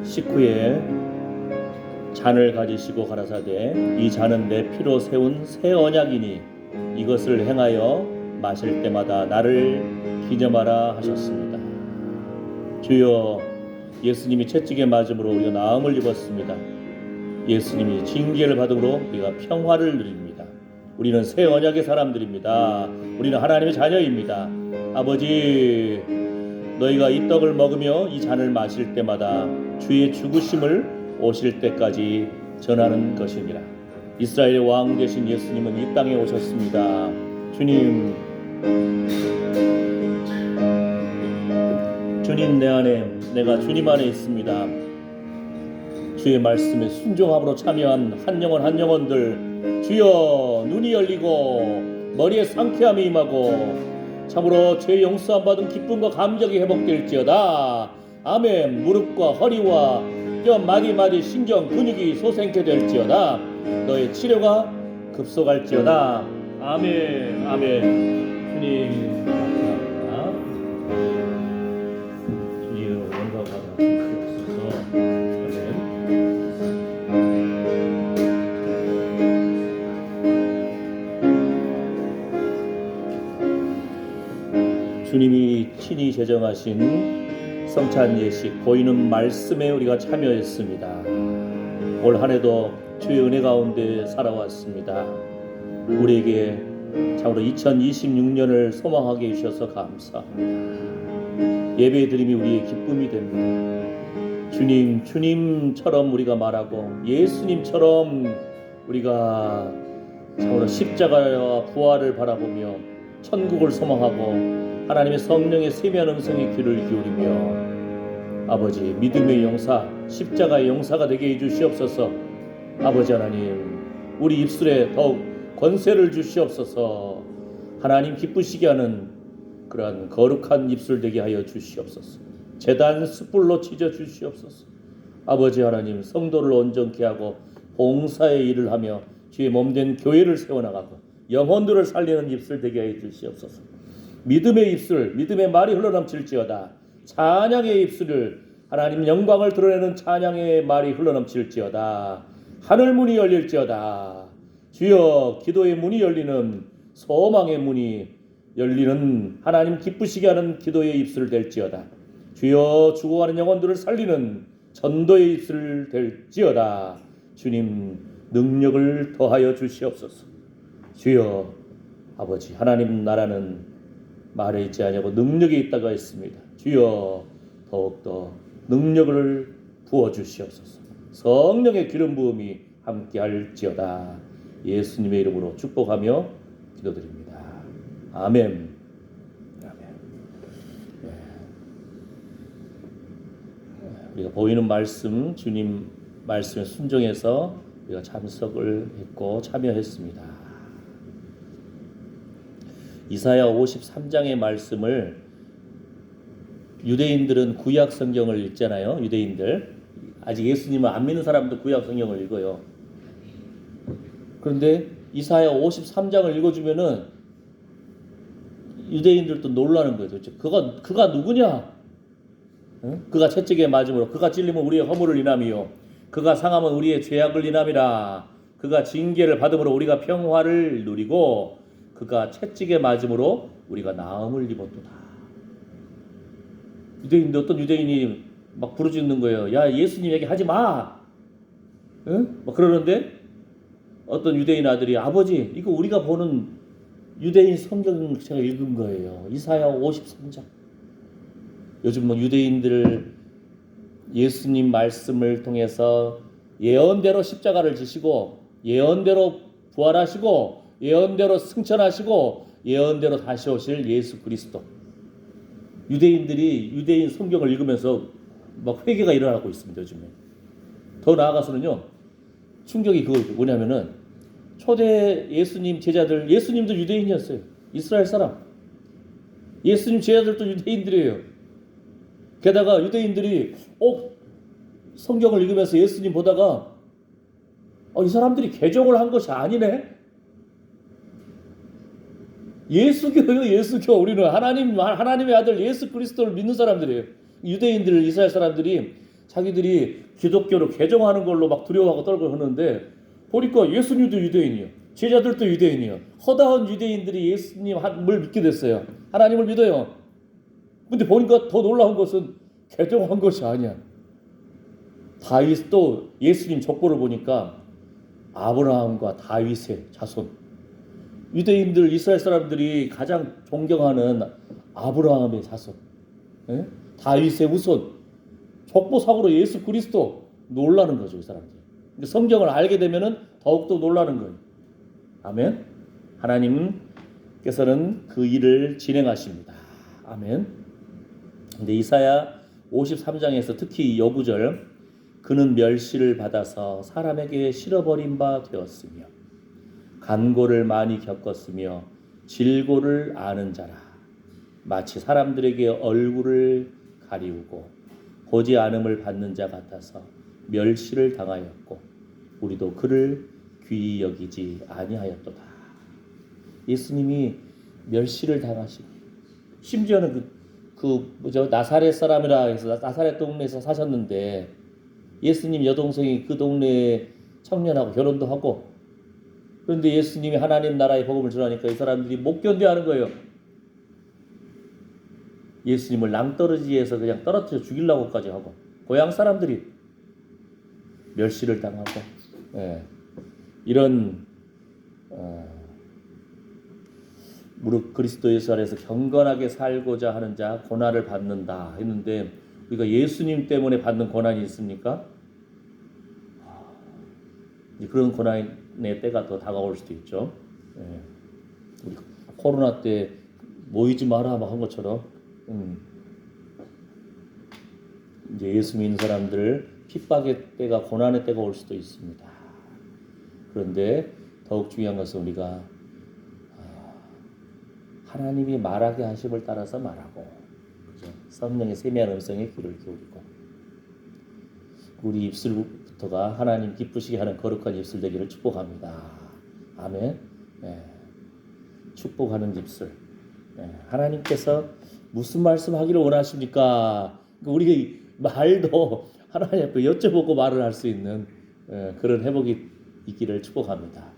식후에 잔을 가지시고 가라사대 이 잔은 내 피로 세운 새 언약이니 이것을 행하여 마실 때마다 나를 기념하라 하셨습니다. 주여 예수님이 채찍에 맞음으로 우리가 나음을 입었습니다. 예수님이 징계를 받음으로 우리가 평화를 누립니다. 우리는 새 언약의 사람들입니다. 우리는 하나님의 자녀입니다. 아버지 너희가 이 떡을 먹으며 이 잔을 마실 때마다 주의 죽으심을 오실 때까지 전하는 것이니라. 이스라엘의 왕 되신 예수님은 이 땅에 오셨습니다. 주님 내 안에 내가 주님 안에 있습니다. 주의 말씀에 순종함으로 참여한 한 영혼 한 영혼들 주여 눈이 열리고 머리에 상쾌함이 임하고 참으로 죄 용서함 받은 기쁨과 감격이 회복될지어다. 아멘. 무릎과 허리와 뼈 마디마디 신경 근육이 솟생케 될지어다. 너의 치료가 급속할지어다. 아멘 아멘. 주님 감사합니다. 주님 영광 받아 주시옵소서. 주님이 친히 제정하신 성찬 예식 보이는 말씀에 우리가 참여했습니다. 올 한 해도 주의 은혜 가운데 살아왔습니다. 우리에게 참으로 2026년을 소망하게 해주셔서 감사합니다. 예배드림이 우리의 기쁨이 됩니다. 주님처럼 우리가 말하고 예수님처럼 우리가 참으로 십자가와 부활을 바라보며 천국을 소망하고 하나님의 성령의 세미한 음성에 귀를 기울이며 아버지 믿음의 용사 십자가의 용사가 되게 해주시옵소서. 아버지 하나님 우리 입술에 더욱 권세를 주시옵소서. 하나님 기쁘시게 하는 그러한 거룩한 입술 되게 하여 주시옵소서. 제단 숯불로 치져 주시옵소서. 아버지 하나님, 성도를 온전케 하고 봉사의 일을 하며 주의 몸된 교회를 세워나가고 영혼들을 살리는 입술 되게 하여 주시옵소서. 믿음의 입술, 믿음의 말이 흘러넘칠지어다. 찬양의 입술을, 하나님 영광을 드러내는 찬양의 말이 흘러넘칠지어다. 하늘 문이 열릴지어다. 주여, 기도의 문이 열리는, 소망의 문이 열리는, 하나님 기쁘시게 하는 기도의 입술 될지어다. 주여, 죽어가는 영혼들을 살리는 전도의 입술 될지어다. 주님, 능력을 더하여 주시옵소서. 주여, 아버지 하나님 나라는 말에 있지 아니하고 능력이 있다가 있습니다. 주여, 더욱더 능력을 부어주시옵소서. 성령의 기름 부음이 함께할지어다. 예수님의 이름으로 축복하며 기도드립니다. 아멘. 아멘. 우리가 보이는 말씀, 주님 말씀에 순종해서 우리가 참석을 했고 참여했습니다. 이사야 53장의 말씀을, 유대인들은 구약 성경을 읽잖아요. 유대인들, 아직 예수님을 안 믿는 사람도 구약 성경을 읽어요. 그런데 이사야 53장을 읽어주면은 유대인들도 놀라는 거죠. 그가 누구냐? 응? 그가 채찍에 맞음으로, 그가 찔리면 우리의 허물을 인함이요, 그가 상하면 우리의 죄악을 인함이라. 그가 징계를 받음으로 우리가 평화를 누리고 그가 채찍에 맞음으로 우리가 나음을 입었도다. 유대인들, 어떤 유대인이 막 부르짖는 거예요. 야, 예수님 얘기하지 마. 응? 막 그러는데 어떤 유대인 아들이, 아버지, 이거 우리가 보는 유대인 성경 제가 읽은 거예요. 이사야 53장. 요즘 뭐 유대인들 예수님 말씀을 통해서 예언대로 십자가를 지시고, 예언대로 부활하시고, 예언대로 승천하시고, 예언대로 다시 오실 예수 그리스도. 유대인들이 유대인 성경을 읽으면서 막 회개가 일어나고 있습니다. 요즘에. 더 나아가서는요, 충격이 그거 뭐냐면은, 초대 예수님 제자들, 예수님도 유대인이었어요. 이스라엘 사람. 예수님 제자들도 유대인들이에요. 게다가 유대인들이 성경을 읽으면서 예수님 보다가 이 사람들이 개종을 한 것이 아니네. 예수교요, 예수교. 우리는 하나님의 아들 예수 그리스도를 믿는 사람들이에요. 유대인들, 이스라엘 사람들이 자기들이 기독교로 개종하는 걸로 막 두려워하고 떨고 하는데, 보니까 예수님도 유대인이요, 제자들도 유대인이요. 허다한 유대인들이 예수님을 믿게 됐어요. 하나님을 믿어요. 근데 보니까 더 놀라운 것은 개종한 것이 아니야. 다윗, 또 예수님 족보를 보니까 아브라함과 다윗의 자손. 유대인들, 이스라엘 사람들이 가장 존경하는 아브라함의 자손, 다윗의 후손, 족보상으로 예수 그리스도. 놀라는 거죠, 이 사람들. 성경을 알게 되면은 더욱더 놀라는 거예요. 아멘. 하나님께서는 그 일을 진행하십니다. 아멘. 근데 이사야 53장에서 특히 여구절, 그는 멸시를 받아서 사람에게 실어버린 바 되었으며 간고를 많이 겪었으며 질고를 아는 자라. 마치 사람들에게 얼굴을 가리우고 보지 않음을 받는 자 같아서 멸시를 당하였고 우리도 그를 귀히 여기지 아니하였도다. 예수님이 멸시를 당하시고, 심지어는 나사렛 사람이라 해서 나사렛 동네에서 사셨는데, 예수님 여동생이 그 동네 청년하고 결혼도 하고, 그런데 예수님이 하나님 나라의 복음을 전하니까 이 사람들이 못 견뎌하는 거예요. 예수님을 낭떠러지에서 그냥 떨어뜨려 죽이려고까지 하고, 고향 사람들이 멸시를 당하고, 이런 무릇 그리스도 예수 안에서 경건하게 살고자 하는 자 고난을 받는다 했는데, 우리가 예수님 때문에 받는 고난이 있습니까? 그런 고난의 때가 더 다가올 수도 있죠. 우리 코로나 때 모이지 마라 막 한 것처럼, 이제 예수 믿는 사람들 핍박의 때가, 고난의 때가 올 수도 있습니다. 그런데 더욱 중요한 것은 우리가 하나님이 말하게 하심을 따라서 말하고, 그죠? 성령의 세미한 음성에 귀를 기울이고, 우리 입술부터가 하나님 기쁘시게 하는 거룩한 입술 되기를 축복합니다. 아멘. 예. 축복하는 입술. 예. 하나님께서 무슨 말씀하기를 원하십니까? 우리 말도 하나님 앞에 여쭤보고 말을 할 수 있는 그런 회복이 있기를 축복합니다.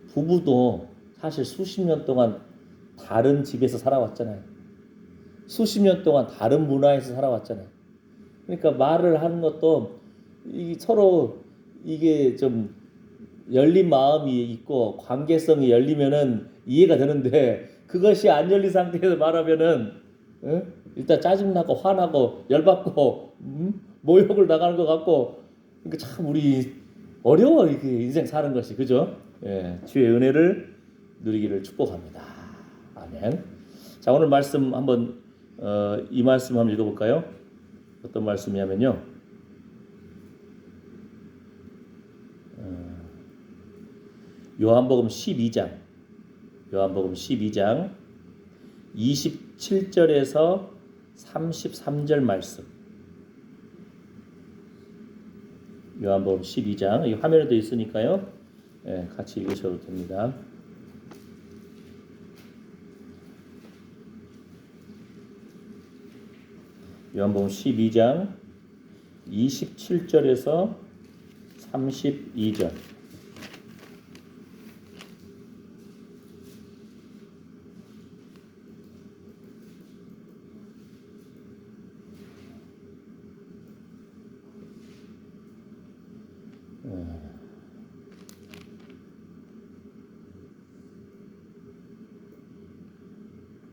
부부도 사실 수십 년 동안 다른 집에서 살아왔잖아요. 수십 년 동안 다른 문화에서 살아왔잖아요. 그러니까 말을 하는 것도 서로 이게 좀 열린 마음이 있고 관계성이 열리면은 이해가 되는데, 그것이 안 열린 상태에서 말하면은 일단 짜증나고 화나고 열받고 모욕을 당하는 것 같고, 그러니까 참 우리 어려워, 이게 인생 사는 것이, 그죠? 예, 주의 은혜를 누리기를 축복합니다. 아멘. 자, 오늘 말씀 한번 이 말씀 한번 읽어볼까요? 어떤 말씀이냐면요, 요한복음 12장 27절에서 33절 말씀. 요한복음 12장, 이 화면에도 있으니까요, 예, 같이 읽으셔도 됩니다. 요한복음 12장 27절에서 32절.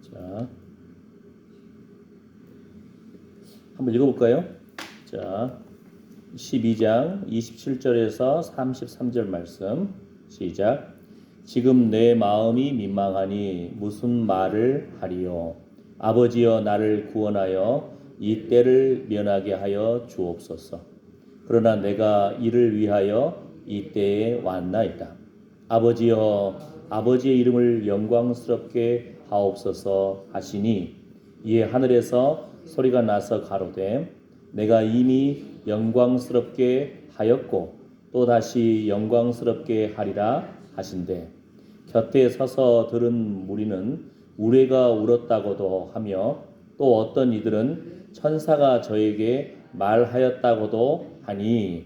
자, 한번 읽어볼까요? 자, 12장 27절에서 33절 말씀 시작. 지금 내 마음이 민망하니 무슨 말을 하리요? 아버지여, 나를 구원하여 이 때를 면하게 하여 주옵소서. 그러나 내가 이를 위하여 이 때에 왔나이다. 아버지여, 아버지의 이름을 영광스럽게 하옵소서 하시니, 이에 하늘에서 소리가 나서 가로되, 내가 이미 영광스럽게 하였고 또 다시 영광스럽게 하리라 하신대, 곁에 서서 들은 무리는 우레가 울었다고도 하며, 또 어떤 이들은 천사가 저에게 말하였다고도 하니,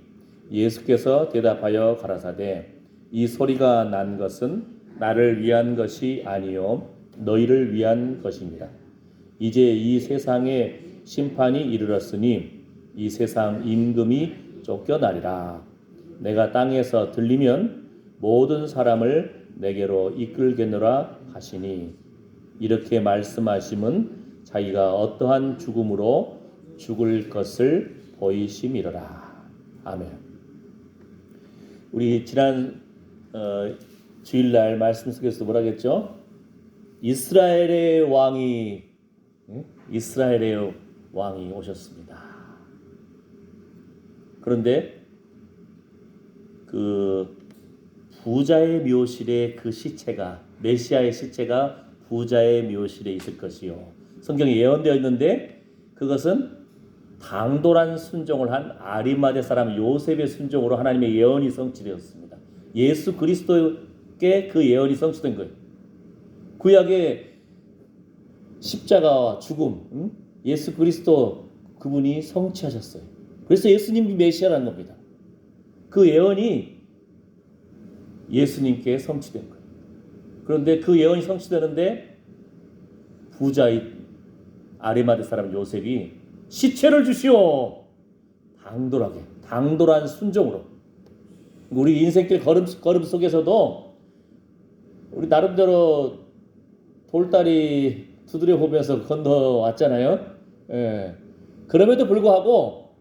예수께서 대답하여 가라사대, 이 소리가 난 것은 나를 위한 것이 아니요 너희를 위한 것입니다. 이제 이 세상에 심판이 이르렀으니 이 세상 임금이 쫓겨나리라. 내가 땅에서 들리면 모든 사람을 내게로 이끌겠노라 하시니, 이렇게 말씀하심은 자기가 어떠한 죽음으로 죽을 것을 보이심이로라. 아멘. 우리 지난 주일날 말씀 속에서 뭐라 했죠? 이스라엘의 왕이 오셨습니다. 그런데 그 부자의 묘실에 그 시체가, 메시아의 시체가 부자의 묘실에 있을 것이요, 성경에 예언되어 있는데, 그것은 당돌한 순종을 한 아리마대 사람 요셉의 순종으로 하나님의 예언이 성취되었습니다. 예수 그리스도께 그 예언이 성취된 거예요. 구약의 십자가와 죽음, 예수 그리스도 그분이 성취하셨어요. 그래서 예수님이 메시아라는 겁니다. 그 예언이 예수님께 성취된 거예요. 그런데 그 예언이 성취되는데 부자의 아리마대 사람 요셉이 시체를 주시오, 당돌하게, 당돌한 순종으로. 우리 인생길 걸음 속에서도 우리 나름대로 돌다리 두드려 보면서 건너왔잖아요. 예. 그럼에도 불구하고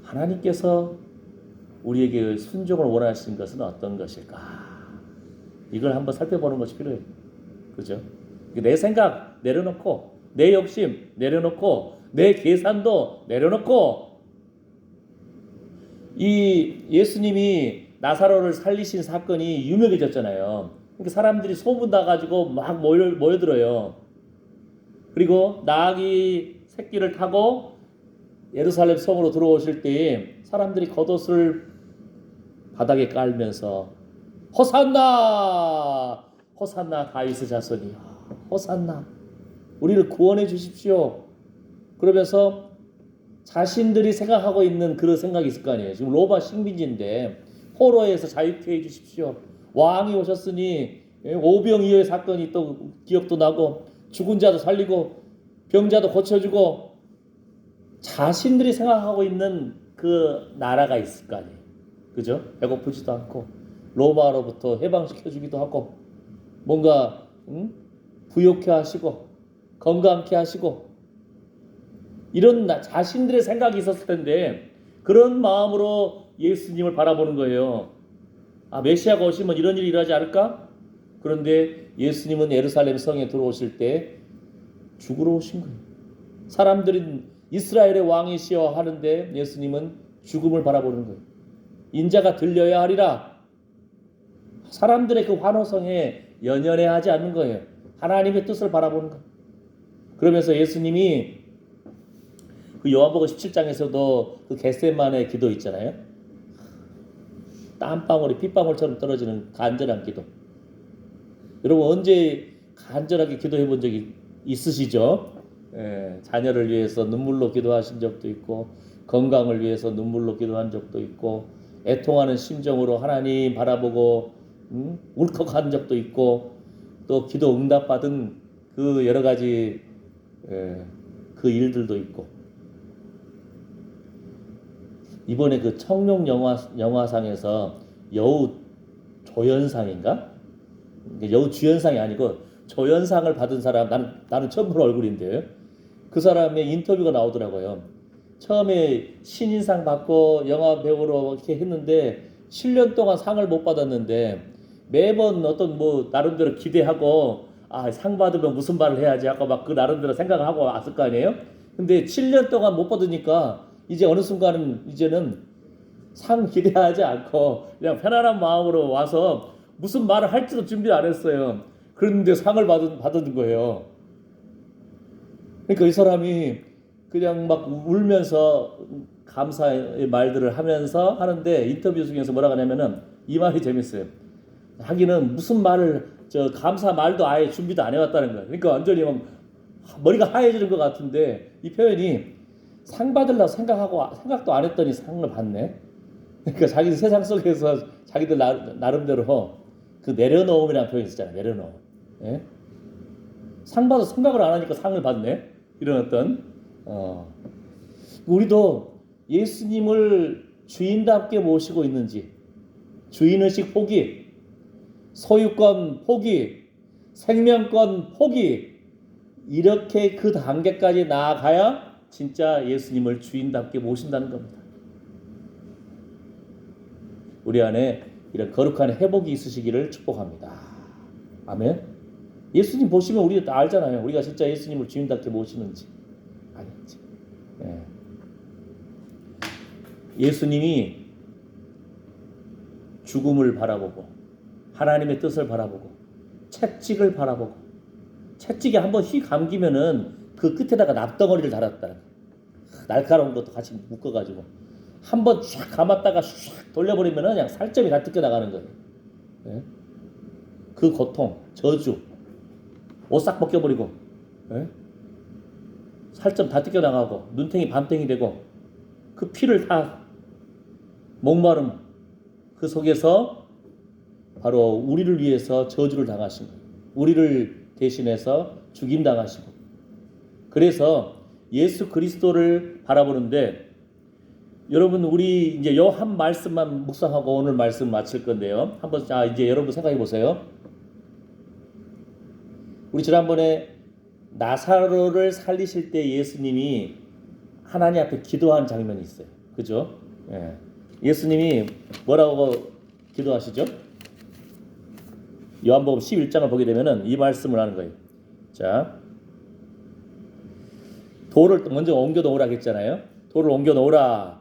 하나님께서 우리에게 순종을 원하시는 것은 어떤 것일까? 이걸 한번 살펴보는 것이 필요해요. 그죠? 내 생각 내려놓고, 내 욕심 내려놓고, 내 계산도 내려놓고, 이 예수님이 나사로를 살리신 사건이 유명해졌잖아요. 그러니까 사람들이 소문 나가지고 막 모여들어요. 그리고 나귀 새끼를 타고 예루살렘 성으로 들어오실 때에 사람들이 겉옷을 바닥에 깔면서 호산나 호산나 다윗의 자손이 호산나 우리를 구원해 주십시오. 그러면서 자신들이 생각하고 있는 그런 생각이 있을 거 아니에요. 지금 로마 식민지인데 포로에서 자유케 해 주십시오. 왕이 오셨으니 오병이어의 사건이 또 기억도 나고 죽은 자도 살리고 병자도 고쳐주고 자신들이 생각하고 있는 그 나라가 있을 거 아니에요. 그죠? 배고프지도 않고 로마로부터 해방시켜주기도 하고 뭔가 부욕해 하시고 건강케 하시고 이런 자신들의 생각이 있었을 텐데 그런 마음으로 예수님을 바라보는 거예요. 아, 메시아가 오시면 이런 일이 일어나지 않을까? 그런데 예수님은 예루살렘 성에 들어오실 때 죽으러 오신 거예요. 사람들은 이스라엘의 왕이시여 하는데 예수님은 죽음을 바라보는 거예요. 인자가 들려야 하리라. 사람들의 그 환호성에 연연해하지 않는 거예요. 하나님의 뜻을 바라보는 거예요. 그러면서 예수님이 그 요한복음 17장에서도 그 겟세마네 기도 있잖아요. 땀방울이 핏방울처럼 떨어지는 간절한 기도. 여러분 언제 간절하게 기도해 본 적이 있으시죠? 자녀를 위해서 눈물로 기도하신 적도 있고 건강을 위해서 눈물로 기도한 적도 있고 애통하는 심정으로 하나님 바라보고 울컥한 적도 있고 또 기도 응답받은 그 여러 가지 그 일들도 있고 이번에 그 청룡 영화상에서 여우 조연상인가? 여우 주연상이 아니고 조연상을 받은 사람 나는 처음 본 얼굴인데요. 그 사람의 인터뷰가 나오더라고요. 처음에 신인상 받고 영화 배우로 이렇게 했는데 7년 동안 상을 못 받았는데 매번 어떤 뭐 나름대로 기대하고 상 받으면 무슨 말을 해야지 하고 막 그 나름대로 생각을 하고 왔을 거 아니에요. 근데 7년 동안 못 받으니까 이제 어느 순간은 이제는 상 기대하지 않고 그냥 편안한 마음으로 와서 무슨 말을 할지도 준비 안 했어요. 그런데 상을 받은 거예요. 그러니까 이 사람이 그냥 막 울면서 감사의 말들을 하면서 하는데 인터뷰 중에서 뭐라고 하냐면은 이 말이 재밌어요. 하기는 무슨 말을 감사 말도 아예 준비도 안 해왔다는 거예요. 그러니까 완전히 막 머리가 하얘지는 것 같은데 이 표현이 상 받으려고 생각도 안 했더니 상을 받네. 그러니까 자기 세상 속에서 자기들 나름대로 그 내려놓음이라는 표현이 있잖아요. 내려놓음. 예? 상 받아 생각을 안 하니까 상을 받네. 이런 어떤 우리도 예수님을 주인답게 모시고 있는지 주인의식 포기, 소유권 포기, 생명권 포기 이렇게 그 단계까지 나아가야 진짜 예수님을 주인답게 모신다는 겁니다. 우리 안에 이런 거룩한 회복이 있으시기를 축복합니다. 아멘. 예수님 보시면 우리 다 알잖아요. 우리가 진짜 예수님을 주인답게 모시는지 아닌지. 예수님이 죽음을 바라보고 하나님의 뜻을 바라보고 채찍을 바라보고 채찍에 한번 휘 감기면은 그 끝에다가 납덩어리를 달았다. 날카로운 것도 같이 묶어가지고 한번 쫙 감았다가 쫙 돌려버리면은 그냥 살점이 다 뜯겨 나가는 거예요. 예? 그 고통, 저주, 옷 싹 벗겨버리고, 예? 살점 다 뜯겨 나가고 눈탱이 밤탱이 되고 그 피를 다 목마름 그 속에서 바로 우리를 위해서 저주를 당하신 거예요. 우리를 대신해서 죽임 당하시고 그래서 예수 그리스도를 바라보는데 여러분 우리 이제 요 한 말씀만 묵상하고 오늘 말씀 마칠 건데요. 한번 이제 여러분 생각해 보세요. 우리 지난번에 나사로를 살리실 때 예수님이 하나님 앞에 기도한 장면이 있어요. 그죠? 예. 예수님이 뭐라고 기도하시죠? 요한복음 11장을 보게 되면은 이 말씀을 하는 거예요. 자, 돌을 먼저 옮겨 놓으라 했잖아요. 돌을 옮겨 놓으라.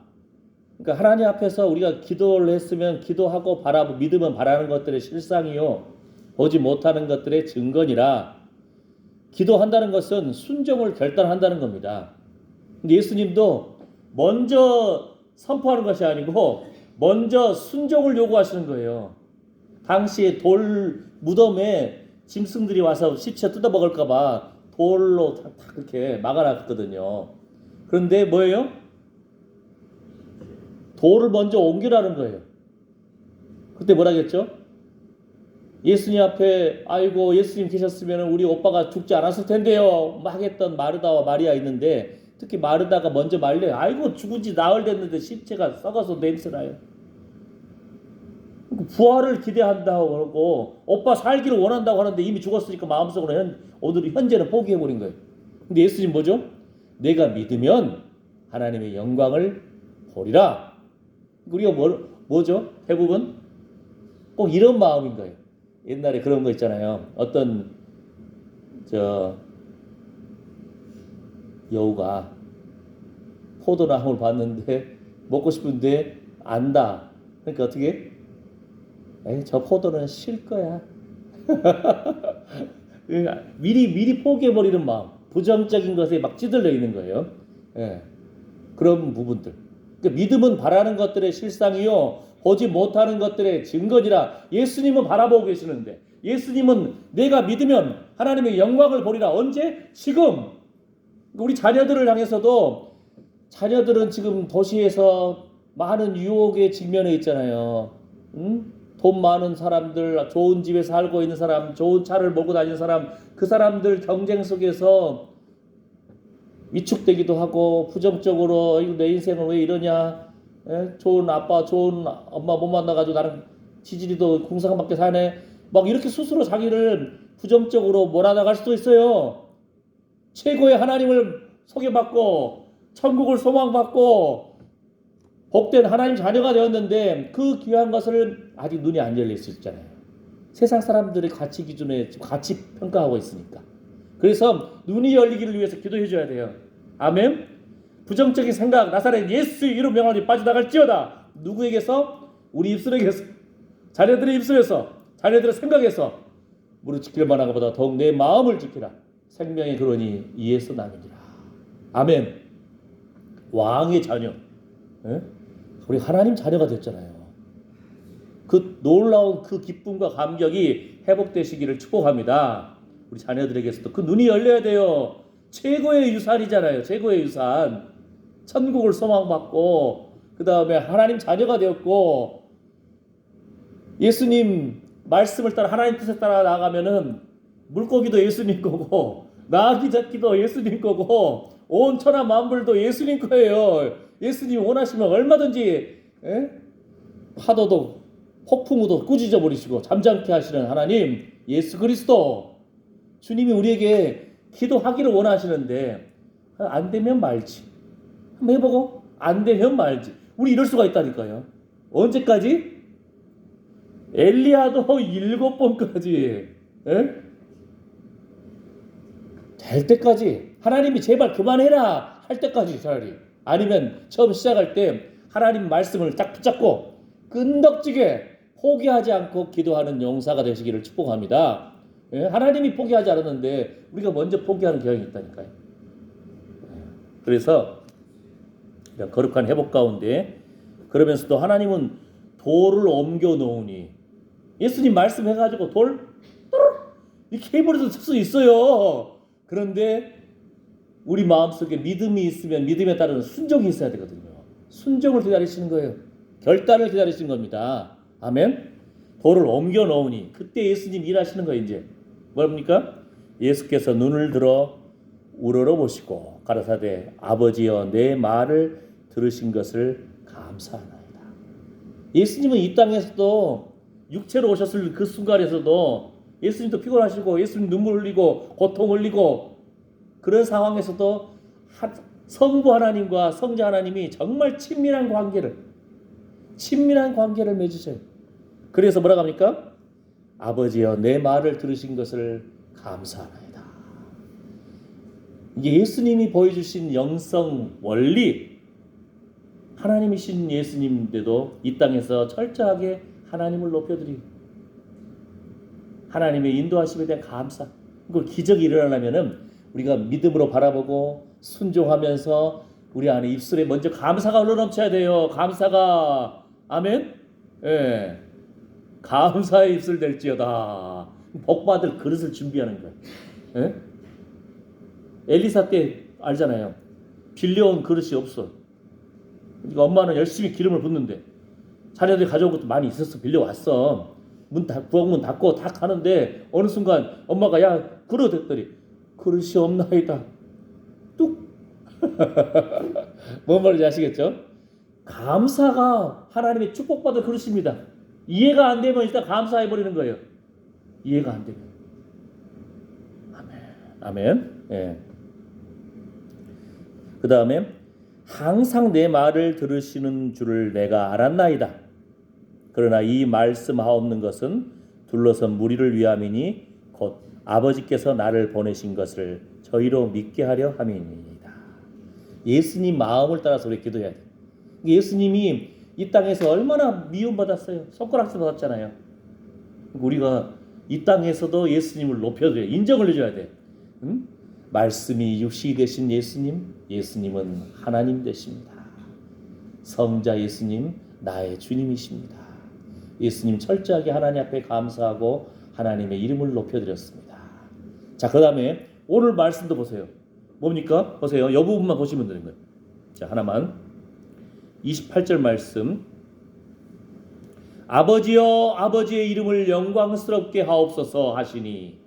그러니까 하나님 앞에서 우리가 기도를 했으면 기도하고 바라고 믿으면 바라는 것들의 실상이요 보지 못하는 것들의 증거니라. 기도한다는 것은 순종을 결단한다는 겁니다. 근데 예수님도 먼저 선포하는 것이 아니고 먼저 순종을 요구하시는 거예요. 당시에 돌 무덤에 짐승들이 와서 시체 뜯어먹을까 봐 돌로 다 그렇게 막아놨거든요. 그런데 뭐예요? 돌을 먼저 옮기라는 거예요. 그때 뭐라겠죠? 예수님 앞에 아이고 예수님 계셨으면 우리 오빠가 죽지 않았을 텐데요 막 했던 마르다와 마리아 있는데, 특히 마르다가 먼저 말려요. 아이고 죽은 지 나흘 됐는데 시체가 썩어서 냄새나요. 부활을 기대한다고 그러고 오빠 살기를 원한다고 하는데 이미 죽었으니까 마음속으로 오늘 현재는 포기해버린 거예요. 근데 예수님 뭐죠? 내가 믿으면 하나님의 영광을 보리라. 우리가 뭐죠? 대부분 꼭 이런 마음인 거예요. 옛날에 그런 거 있잖아요. 어떤 여우가 포도나무를 봤는데 먹고 싶은데 안다. 그러니까 어떻게? 저 포도는 쉴 거야. 미리 포기해버리는 마음, 부정적인 것에 막 찌들려 있는 거예요. 예, 그런 부분들. 그러니까 믿음은 바라는 것들의 실상이요 보지 못하는 것들의 증거니라. 예수님은 바라보고 계시는데, 예수님은 내가 믿으면 하나님의 영광을 보리라. 언제? 지금. 우리 자녀들을 향해서도, 자녀들은 지금 도시에서 많은 유혹에 직면해 있잖아요. 돈 많은 사람들, 좋은 집에 살고 있는 사람, 좋은 차를 몰고 다니는 사람, 그 사람들 경쟁 속에서 위축되기도 하고 부정적으로 내 인생은 왜 이러냐, 좋은 아빠 좋은 엄마 못 만나가지고 나는 지지리도 공상밖에 사네, 막 이렇게 스스로 자기를 부정적으로 몰아나갈 수도 있어요. 최고의 하나님을 소개받고 천국을 소망받고 복된 하나님 자녀가 되었는데 그 귀한 것을 아직 눈이 안 열려 있었잖아요. 세상 사람들의 가치 기준에 가치 평가하고 있으니까. 그래서 눈이 열리기를 위해서 기도해 줘야 돼요. 아멘. 부정적인 생각, 나사렛 예수 이름 명함이 빠져나갈지어다. 누구에게서? 우리 입술에게서, 자녀들의 입술에서, 자녀들의 생각에서. 무릇 지킬 만한 것보다 더욱 내 마음을 지키라. 생명의 근원이 이에서 나느니라. 아멘. 왕의 자녀, 우리 하나님 자녀가 됐잖아요. 그 놀라운 그 기쁨과 감격이 회복되시기를 축복합니다. 우리 자녀들에게서도 그 눈이 열려야 돼요. 최고의 유산이잖아요. 최고의 유산. 천국을 소망받고 그 다음에 하나님 자녀가 되었고, 예수님 말씀을 따라 하나님 뜻에 따라 나가면은 물고기도 예수님 거고 나귀 잡기도 예수님 거고 온 천하 만물도 예수님 거예요. 예수님 원하시면 얼마든지 파도도 폭풍우도 꾸짖어 버리시고 잠잠케 하시는 하나님 예수 그리스도, 주님이 우리에게 기도하기를 원하시는데 안 되면 말지. 한번 해보고 안 되면 말지. 우리 이럴 수가 있다니까요. 언제까지? 엘리야도 7번까지 될 때까지, 하나님이 제발 그만해라 할 때까지 차라리, 아니면 처음 시작할 때 하나님 말씀을 딱 붙잡고 끈덕지게 포기하지 않고 기도하는 용사가 되시기를 축복합니다. 하나님이 포기하지 않았는데 우리가 먼저 포기하는 경향이 있다니까요. 그래서 이런 거룩한 회복 가운데, 그러면서도 하나님은 돌을 옮겨 놓으니, 예수님 말씀해가지고 돌 이렇게 해버려도 쓸 수 있어요. 그런데 우리 마음속에 믿음이 있으면 믿음에 따른 순종이 있어야 되거든요. 순종을 기다리시는 거예요. 결단을 기다리시는 겁니다. 아멘. 돌을 옮겨 놓으니, 그때 예수님 일하시는 거예요. 이제 뭡니까? 예수께서 눈을 들어 우러러 보시고 가라사대 아버지여 내 말을 들으신 것을 감사하나이다. 예수님은 이 땅에서도 육체로 오셨을 그 순간에서도 예수님도 피곤하시고 예수님 눈물 흘리고 고통 흘리고 그런 상황에서도 성부 하나님과 성자 하나님이 정말 친밀한 관계를 맺으셔요. 그래서 뭐라고 합니까? 아버지여 내 말을 들으신 것을 감사하나이다. 이게 예수님이 보여주신 영성 원리, 하나님이신 예수님인데도 이 땅에서 철저하게 하나님을 높여드리고 하나님의 인도하심에 대한 감사, 그 기적이 일어나려면은 우리가 믿음으로 바라보고 순종하면서 우리 안에 입술에 먼저 감사가 흘러넘쳐야 돼요. 감사가. 아멘. 예. 감사의 입술 될지어다. 복받을 그릇을 준비하는 거예요. 예? 엘리사 때 알잖아요. 빌려온 그릇이 없어. 그러니까 엄마는 열심히 기름을 붓는데 자녀들이 가져온 것도 많이 있었어. 빌려왔어. 부엌문 닫고 다 가는데 어느 순간 엄마가 야 그릇 했더니 그릇이 없나이다. 뚝. 뭔 말인지 아시겠죠? 감사가 하나님의 축복받을 그릇입니다. 이해가 안 되면 일단 감사해버리는 거예요. 이해가 안 되면. 아멘. 아멘. 예. 그 다음에 항상 내 말을 들으시는 줄을 내가 알았나이다. 그러나 이 말씀하옵는 것은 둘러선 무리를 위함이니 곧 아버지께서 나를 보내신 것을 저희로 믿게 하려 함이니이다. 예수님 마음을 따라서 우리 기도해야 돼. 예수님이 이 땅에서 얼마나 미움받았어요. 손가락질 받았잖아요. 우리가 이 땅에서도 예수님을 높여줘야 돼. 인정을 해줘야 돼. 응? 말씀이 육신이 되신 예수님, 예수님은 하나님 되십니다. 성자 예수님, 나의 주님이십니다. 예수님 철저하게 하나님 앞에 감사하고 하나님의 이름을 높여드렸습니다. 자, 그 다음에 오늘 말씀도 보세요. 뭡니까? 보세요. 이 부분만 보시면 되는 거예요. 자, 하나만. 28절 말씀. 아버지여 아버지의 이름을 영광스럽게 하옵소서 하시니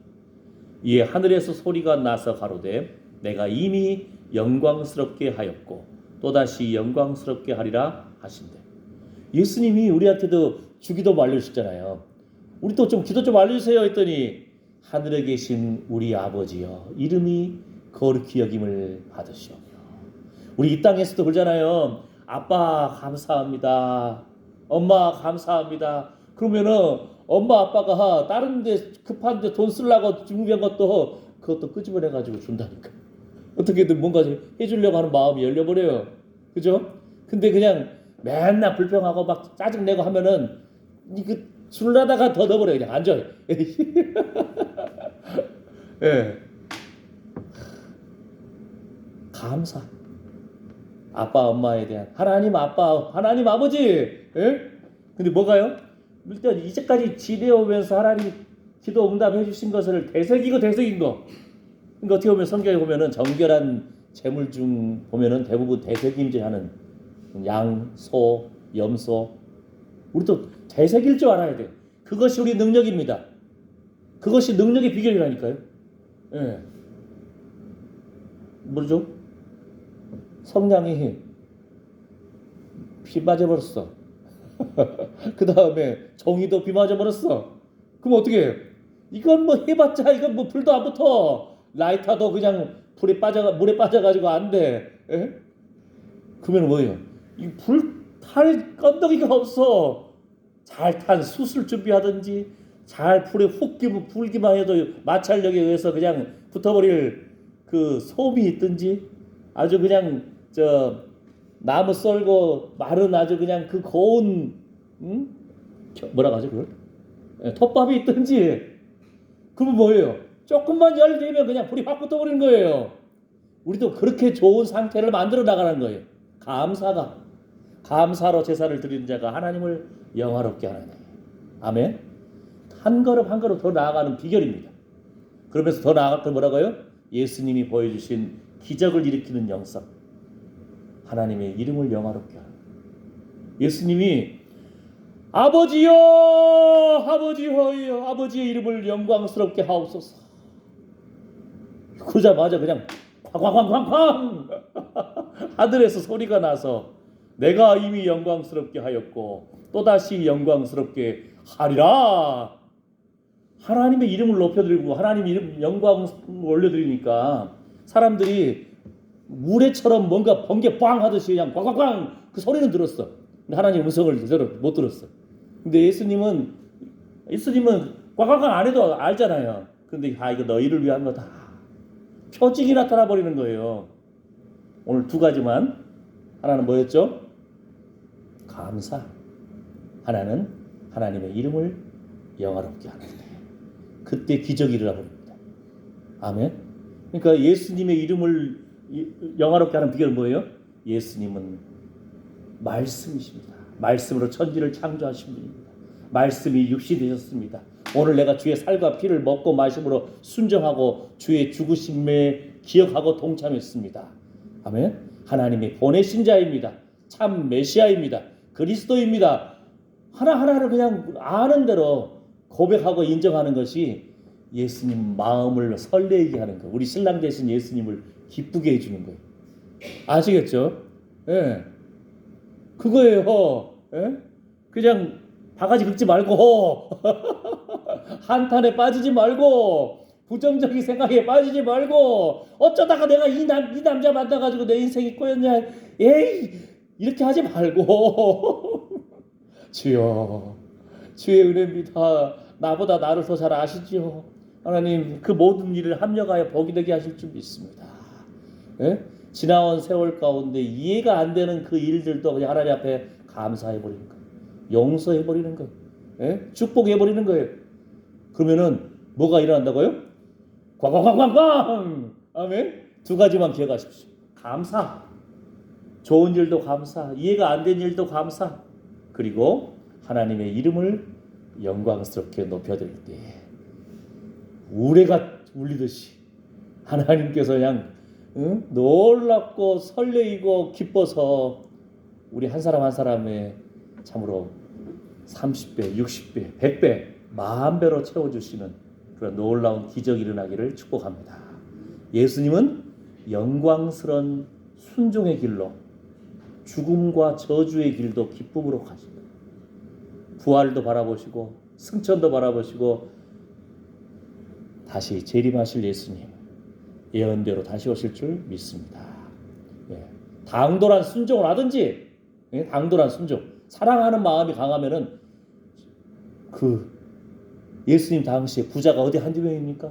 이에 하늘에서 소리가 나서 가로되 내가 이미 영광스럽게 하였고 또다시 영광스럽게 하리라 하신대. 예수님이 우리한테도 주기도 알려주셨잖아요. 우리도 좀 기도 좀 알려주세요 했더니 하늘에 계신 우리 아버지여 이름이 거룩히 여김을 받으시오며. 우리 이 땅에서도 그러잖아요. 아빠 감사합니다. 엄마 감사합니다. 그러면은 엄마 아빠가 다른 데 급한데 돈 쓰려고 준비한 것도 그것도 끄집어내가지고 준다니까. 어떻게든 뭔가 해주려고 하는 마음이 열려버려요. 그죠? 근데 그냥 맨날 불평하고 막 짜증내고 하면은 이거 줄라다가 더 넣어버려. 그냥 앉아요. 예. 감사. 아빠 엄마에 대한 하나님 아빠 하나님 아버지. 예? 근데 뭐가요? 일단 이제까지 지내오면서 하나님 기도 응답해 주신 것을 되새기고 되새긴 거. 그러니까 어떻게 보면 성경에 보면은 정결한 제물 중 보면은 대부분 되새김질하는 양, 소, 염소. 우리도 되새길 줄 알아야 돼. 그것이 우리 능력입니다. 그것이 능력의 비결이라니까요. 예. 뭐죠? 성냥이 피 맞아버렸어. 그 다음에 정의도 비 맞아버렸어. 그럼 어떻게 해? 이건 뭐 해봤자 이건 뭐 불도 안 붙어. 라이터도 그냥 물에 빠져가지고 안 돼. 에? 그러면 뭐예요? 이 불 탈 건더기가 없어. 잘 탄 숯을 준비하든지 잘 불에 훅 불기만 해도 마찰력에 의해서 그냥 붙어버릴 그 솜이 있든지 아주 그냥 나무 썰고 마른 아주 그냥 그 고운 뭐라고 하죠 그걸? 톱밥이 있든지 그러면 뭐예요? 조금만 열리면 그냥 불이 확 붙어버리는 거예요. 우리도 그렇게 좋은 상태를 만들어 나가는 거예요. 감사로 제사를 드리는 자가 하나님을 영화롭게 하는 거예요. 아멘. 한 걸음 한 걸음 더 나아가는 비결입니다. 그러면서 더 나아갈 건 뭐라고요? 예수님이 보여주신 기적을 일으키는 영성. 하나님의 이름을 영화롭게 하는. 예수님이 아버지여 아버지여 아버지의 이름을 영광스럽게 하옵소서. 그러자마자 그냥 쾅쾅쾅쾅쾅 하늘에서 소리가 나서 내가 이미 영광스럽게 하였고 또다시 영광스럽게 하리라. 하나님의 이름을 높여드리고 하나님 이름 영광을 올려드리니까 사람들이 우레처럼 뭔가 번개 빵 하듯이 그냥 꽝꽝꽝 그 소리는 들었어. 근데 하나님 음성을 제대로 못 들었어. 근데 예수님은 꽝꽝꽝 안 해도 알잖아요. 근데 이거 너희를 위한 거다. 표징이 나타나 버리는 거예요. 오늘 두 가지만. 하나는 뭐였죠? 감사. 하나는 하나님의 이름을 영화롭게 하는 거예요. 그때 기적이 일어나 버립니다. 아멘. 그러니까 예수님의 이름을 영화롭게 하는 비결은 뭐예요? 예수님은 말씀이십니다. 말씀으로 천지를 창조하신 분입니다. 말씀이 육신이 되셨습니다. 오늘 내가 주의 살과 피를 먹고 마심으로 순종하고 주의 죽으심에 기억하고 동참했습니다. 아멘. 하나님이 보내신 자입니다. 참 메시아입니다. 그리스도입니다. 하나하나를 그냥 아는 대로 고백하고 인정하는 것이 예수님 마음을 설레게 하는 거. 우리 신랑 되신 예수님을 기쁘게 해주는 거예요. 아시겠죠? 예. 그거예요. 예? 그냥 바가지 긁지 말고 한탄에 빠지지 말고 부정적인 생각에 빠지지 말고 어쩌다가 내가 이 남자 만나가지고 내 인생이 꼬였냐, 에이, 이렇게 하지 말고 주여, 주의 은혜입니다. 나보다 나를 더 잘 아시지요. 하나님, 그 모든 일을 합력하여 복이 되게 하실 줄 믿습니다. 예? 지나온 세월 가운데 이해가 안 되는 그 일들도 그냥 하나님 앞에 감사해버리는 거예요. 용서해버리는 거예요. 예? 축복해버리는 거예요. 그러면은 뭐가 일어난다고요? 꽝꽝꽝꽝꽝! 아멘. 두 가지만 기억하십시오. 감사. 좋은 일도 감사. 이해가 안 된 일도 감사. 그리고 하나님의 이름을 영광스럽게 높여드릴 때 우레가 울리듯이 하나님께서 그냥 놀랍고 설레이고 기뻐서 우리 한 사람 한 사람의 참으로 30배, 60배, 100배, 10,000배로 채워주시는 그런 놀라운 기적이 일어나기를 축복합니다. 예수님은 영광스러운 순종의 길로 죽음과 저주의 길도 기쁨으로 가십니다. 부활도 바라보시고 승천도 바라보시고 다시 재림하실 예수님 예언대로 다시 오실 줄 믿습니다. 예. 당돌한 순종을 하든지, 예? 당돌한 순종, 사랑하는 마음이 강하면은 그 예수님 당시에 부자가 어디 한두 명입니까?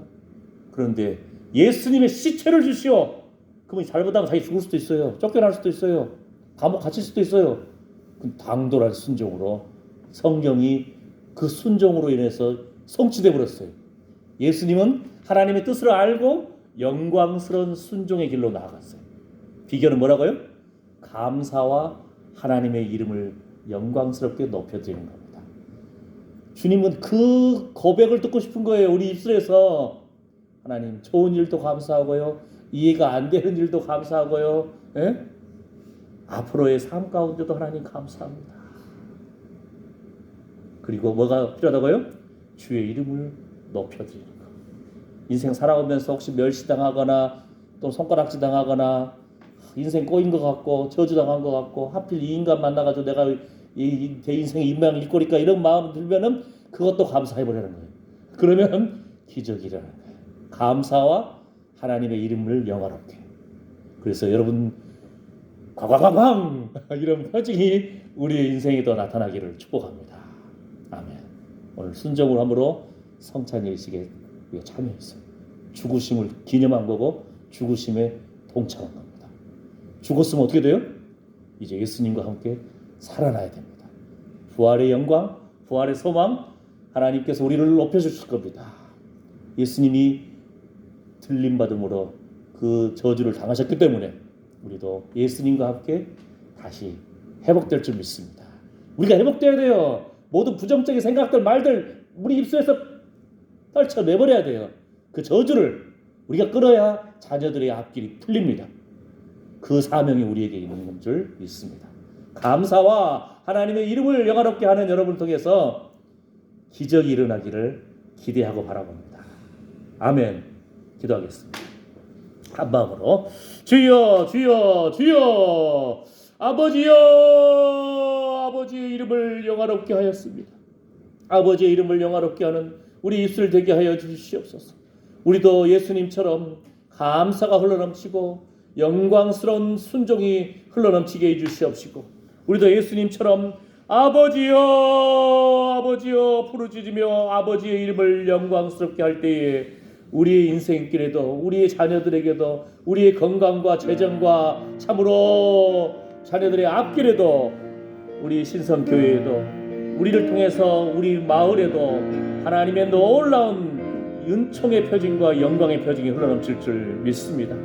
그런데 예수님의 시체를 주시오. 그분이 잘못하면 자기 죽을 수도 있어요. 쫓겨날 수도 있어요. 감옥 갇힐 수도 있어요. 그 당돌한 순종으로 성경이 그 순종으로 인해서 성취되어 버렸어요. 예수님은 하나님의 뜻을 알고 영광스러운 순종의 길로 나아갔어요. 비결은 뭐라고요? 감사와 하나님의 이름을 영광스럽게 높여드리는 겁니다. 주님은 그 고백을 듣고 싶은 거예요. 우리 입술에서 하나님, 좋은 일도 감사하고요, 이해가 안 되는 일도 감사하고요, 예? 앞으로의 삶 가운데도 하나님 감사합니다. 그리고 뭐가 필요하다고요? 주의 이름을 높여드리는 것. 인생 살아오면서 혹시 멸시당하거나 또 손가락질 당하거나 인생 꼬인 것 같고 저주당한 것 같고 하필 이 인간 만나가지고 내가 내 인생의 인명을 잃고니까 이런 마음 들면은 그것도 감사해보려는 거예요. 그러면 기적이 일어나는 거예요. 감사와 하나님의 이름을 영화롭게. 그래서 여러분 꽝꽝꽝꽝 이런 표징이 우리의 인생에도 나타나기를 축복합니다. 아멘. 오늘 순종을 함으로 성찬 예식에 참여했어요. 죽으심을 기념한 거고 죽으심에 동참한 겁니다. 죽었으면 어떻게 돼요? 이제 예수님과 함께 살아나야 됩니다. 부활의 영광, 부활의 소망, 하나님께서 우리를 높여주실 겁니다. 예수님이 들림받음으로 그 저주를 당하셨기 때문에 우리도 예수님과 함께 다시 회복될 줄 믿습니다. 우리가 회복돼야 돼요. 모든 부정적인 생각들, 말들 우리 입술에서 떨쳐내버려야 돼요. 그 저주를 우리가 끊어야 자녀들의 앞길이 풀립니다. 그 사명이 우리에게 있는 줄 믿습니다. 감사와 하나님의 이름을 영화롭게 하는 여러분을 통해서 기적이 일어나기를 기대하고 바라봅니다. 아멘. 기도하겠습니다. 한 마음으로 주여 주여 주여 아버지여, 아버지의 이름을 영화롭게 하였습니다. 아버지의 이름을 영화롭게 하는 우리 입술 되게 하여 주시옵소서. 우리도 예수님처럼 감사가 흘러넘치고 영광스러운 순종이 흘러넘치게 해주시옵시고 우리도 예수님처럼 아버지여 아버지여 부르짖으며 아버지의 이름을 영광스럽게 할 때에 우리의 인생길에도 우리의 자녀들에게도 우리의 건강과 재정과 참으로 자녀들의 앞길에도 우리 신성교회에도 우리를 통해서 우리 마을에도 하나님의 놀라운 은총의 표징과 영광의 표징이 흘러넘칠 줄 믿습니다.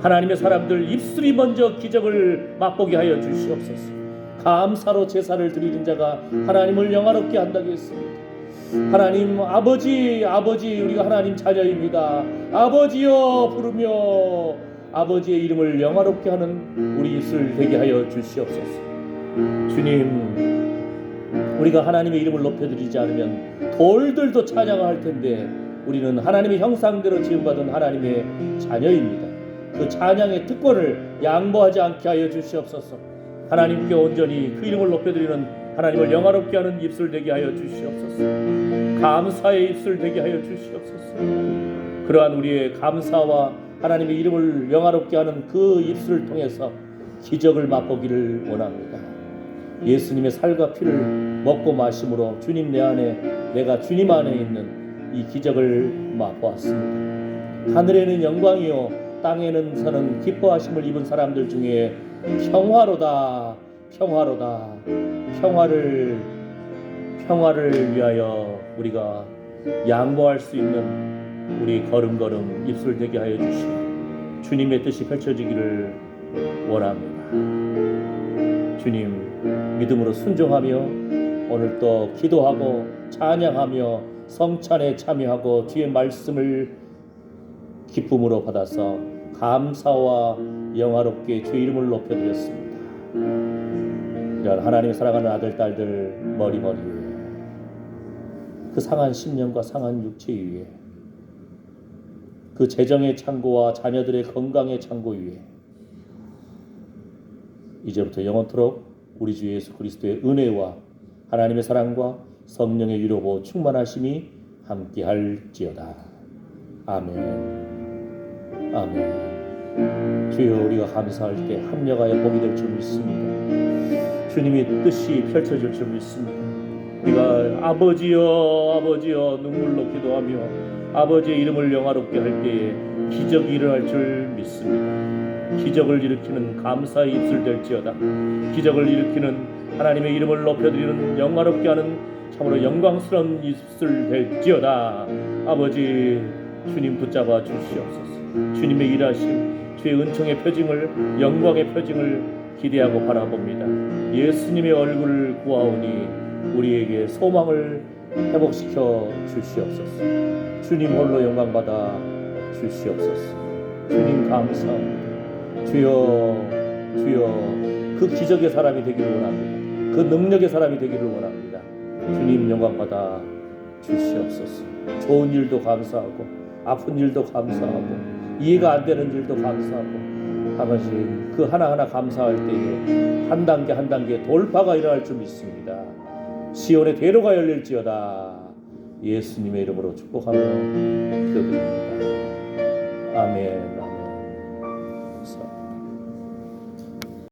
하나님의 사람들 입술이 먼저 기적을 맛보게 하여 주시옵소서. 감사로 제사를 드리는 자가 하나님을 영화롭게 한다고 했습니다. 하나님 아버지, 우리가 하나님 자녀입니다. 아버지여 부르며 아버지의 이름을 영화롭게 하는 우리 입술 되게 하여 주시옵소서. 주님, 우리가 하나님의 이름을 높여드리지 않으면 돌들도 찬양할 텐데 우리는 하나님의 형상대로 지음받은 하나님의 자녀입니다. 그 찬양의 특권을 양보하지 않게 하여 주시옵소서. 하나님께 온전히 그 이름을 높여드리는 하나님을 영화롭게 하는 입술 되게 하여 주시옵소서. 감사의 입술 되게 하여 주시옵소서. 그러한 우리의 감사와 하나님의 이름을 영화롭게 하는 그 입술을 통해서 기적을 맛보기를 원합니다. 예수님의 살과 피를 먹고 마심으로 주님 내 안에, 내가 주님 안에 있는 이 기적을 맛보았습니다. 하늘에는 영광이요 땅에는 서는 기뻐하심을 입은 사람들 중에 평화로다, 평화를 위하여 우리가 양보할 수 있는 우리 걸음걸음 입술 되게 하여 주시고 주님의 뜻이 펼쳐지기를 원합니다. 주님, 믿음으로 순종하며 오늘 또 기도하고 찬양하며 성찬에 참여하고 주의 말씀을 기쁨으로 받아서 감사와 영화롭게 주의 이름을 높여드렸습니다. 이런 하나님의 사랑하는 아들 딸들 머리 위에, 그 상한 심령과 상한 육체 위에, 그 재정의 창고와 자녀들의 건강의 창고 위에 이제부터 영원토록 우리 주 예수 그리스도의 은혜와 하나님의 사랑과 성령의 위로고 충만하심이 함께할지어다. 아멘. 주여, 우리가 감사할 때 합력하여 복이 될 줄 믿습니다. 주님이 뜻이 펼쳐질 줄 믿습니다. 우리가 아버지여 눈물로 기도하며 아버지의 이름을 영화롭게 할 때에 기적이 일어날 줄 믿습니다. 기적을 일으키는 감사의 입술 될지어다. 기적을 일으키는 하나님의 이름을 높여드리는 영화롭게 하는 참으로 영광스러운 입술 될지어다. 아버지, 주님 붙잡아 주시옵소서. 주님의 일하심, 주의 은총의 표징을, 영광의 표징을 기대하고 바라봅니다. 예수님의 얼굴을 구하오니 우리에게 소망을 회복시켜 주시옵소서. 주님 홀로 영광받아 주시옵소서. 주님 감사합니다. 주여, 그 기적의 사람이 되기를 원합니다. 그 능력의 사람이 되기를 원합니다. 주님 영광받아 주시옵소서. 좋은 일도 감사하고 아픈 일도 감사하고 이해가 안 되는 일도 감사하고 아버지, 그 하나하나 감사할 때에 한 단계 한 단계 돌파가 일어날 줄 믿습니다. 시온의 대로가 열릴지어다. 예수님의 이름으로 축복하며 기도드립니다.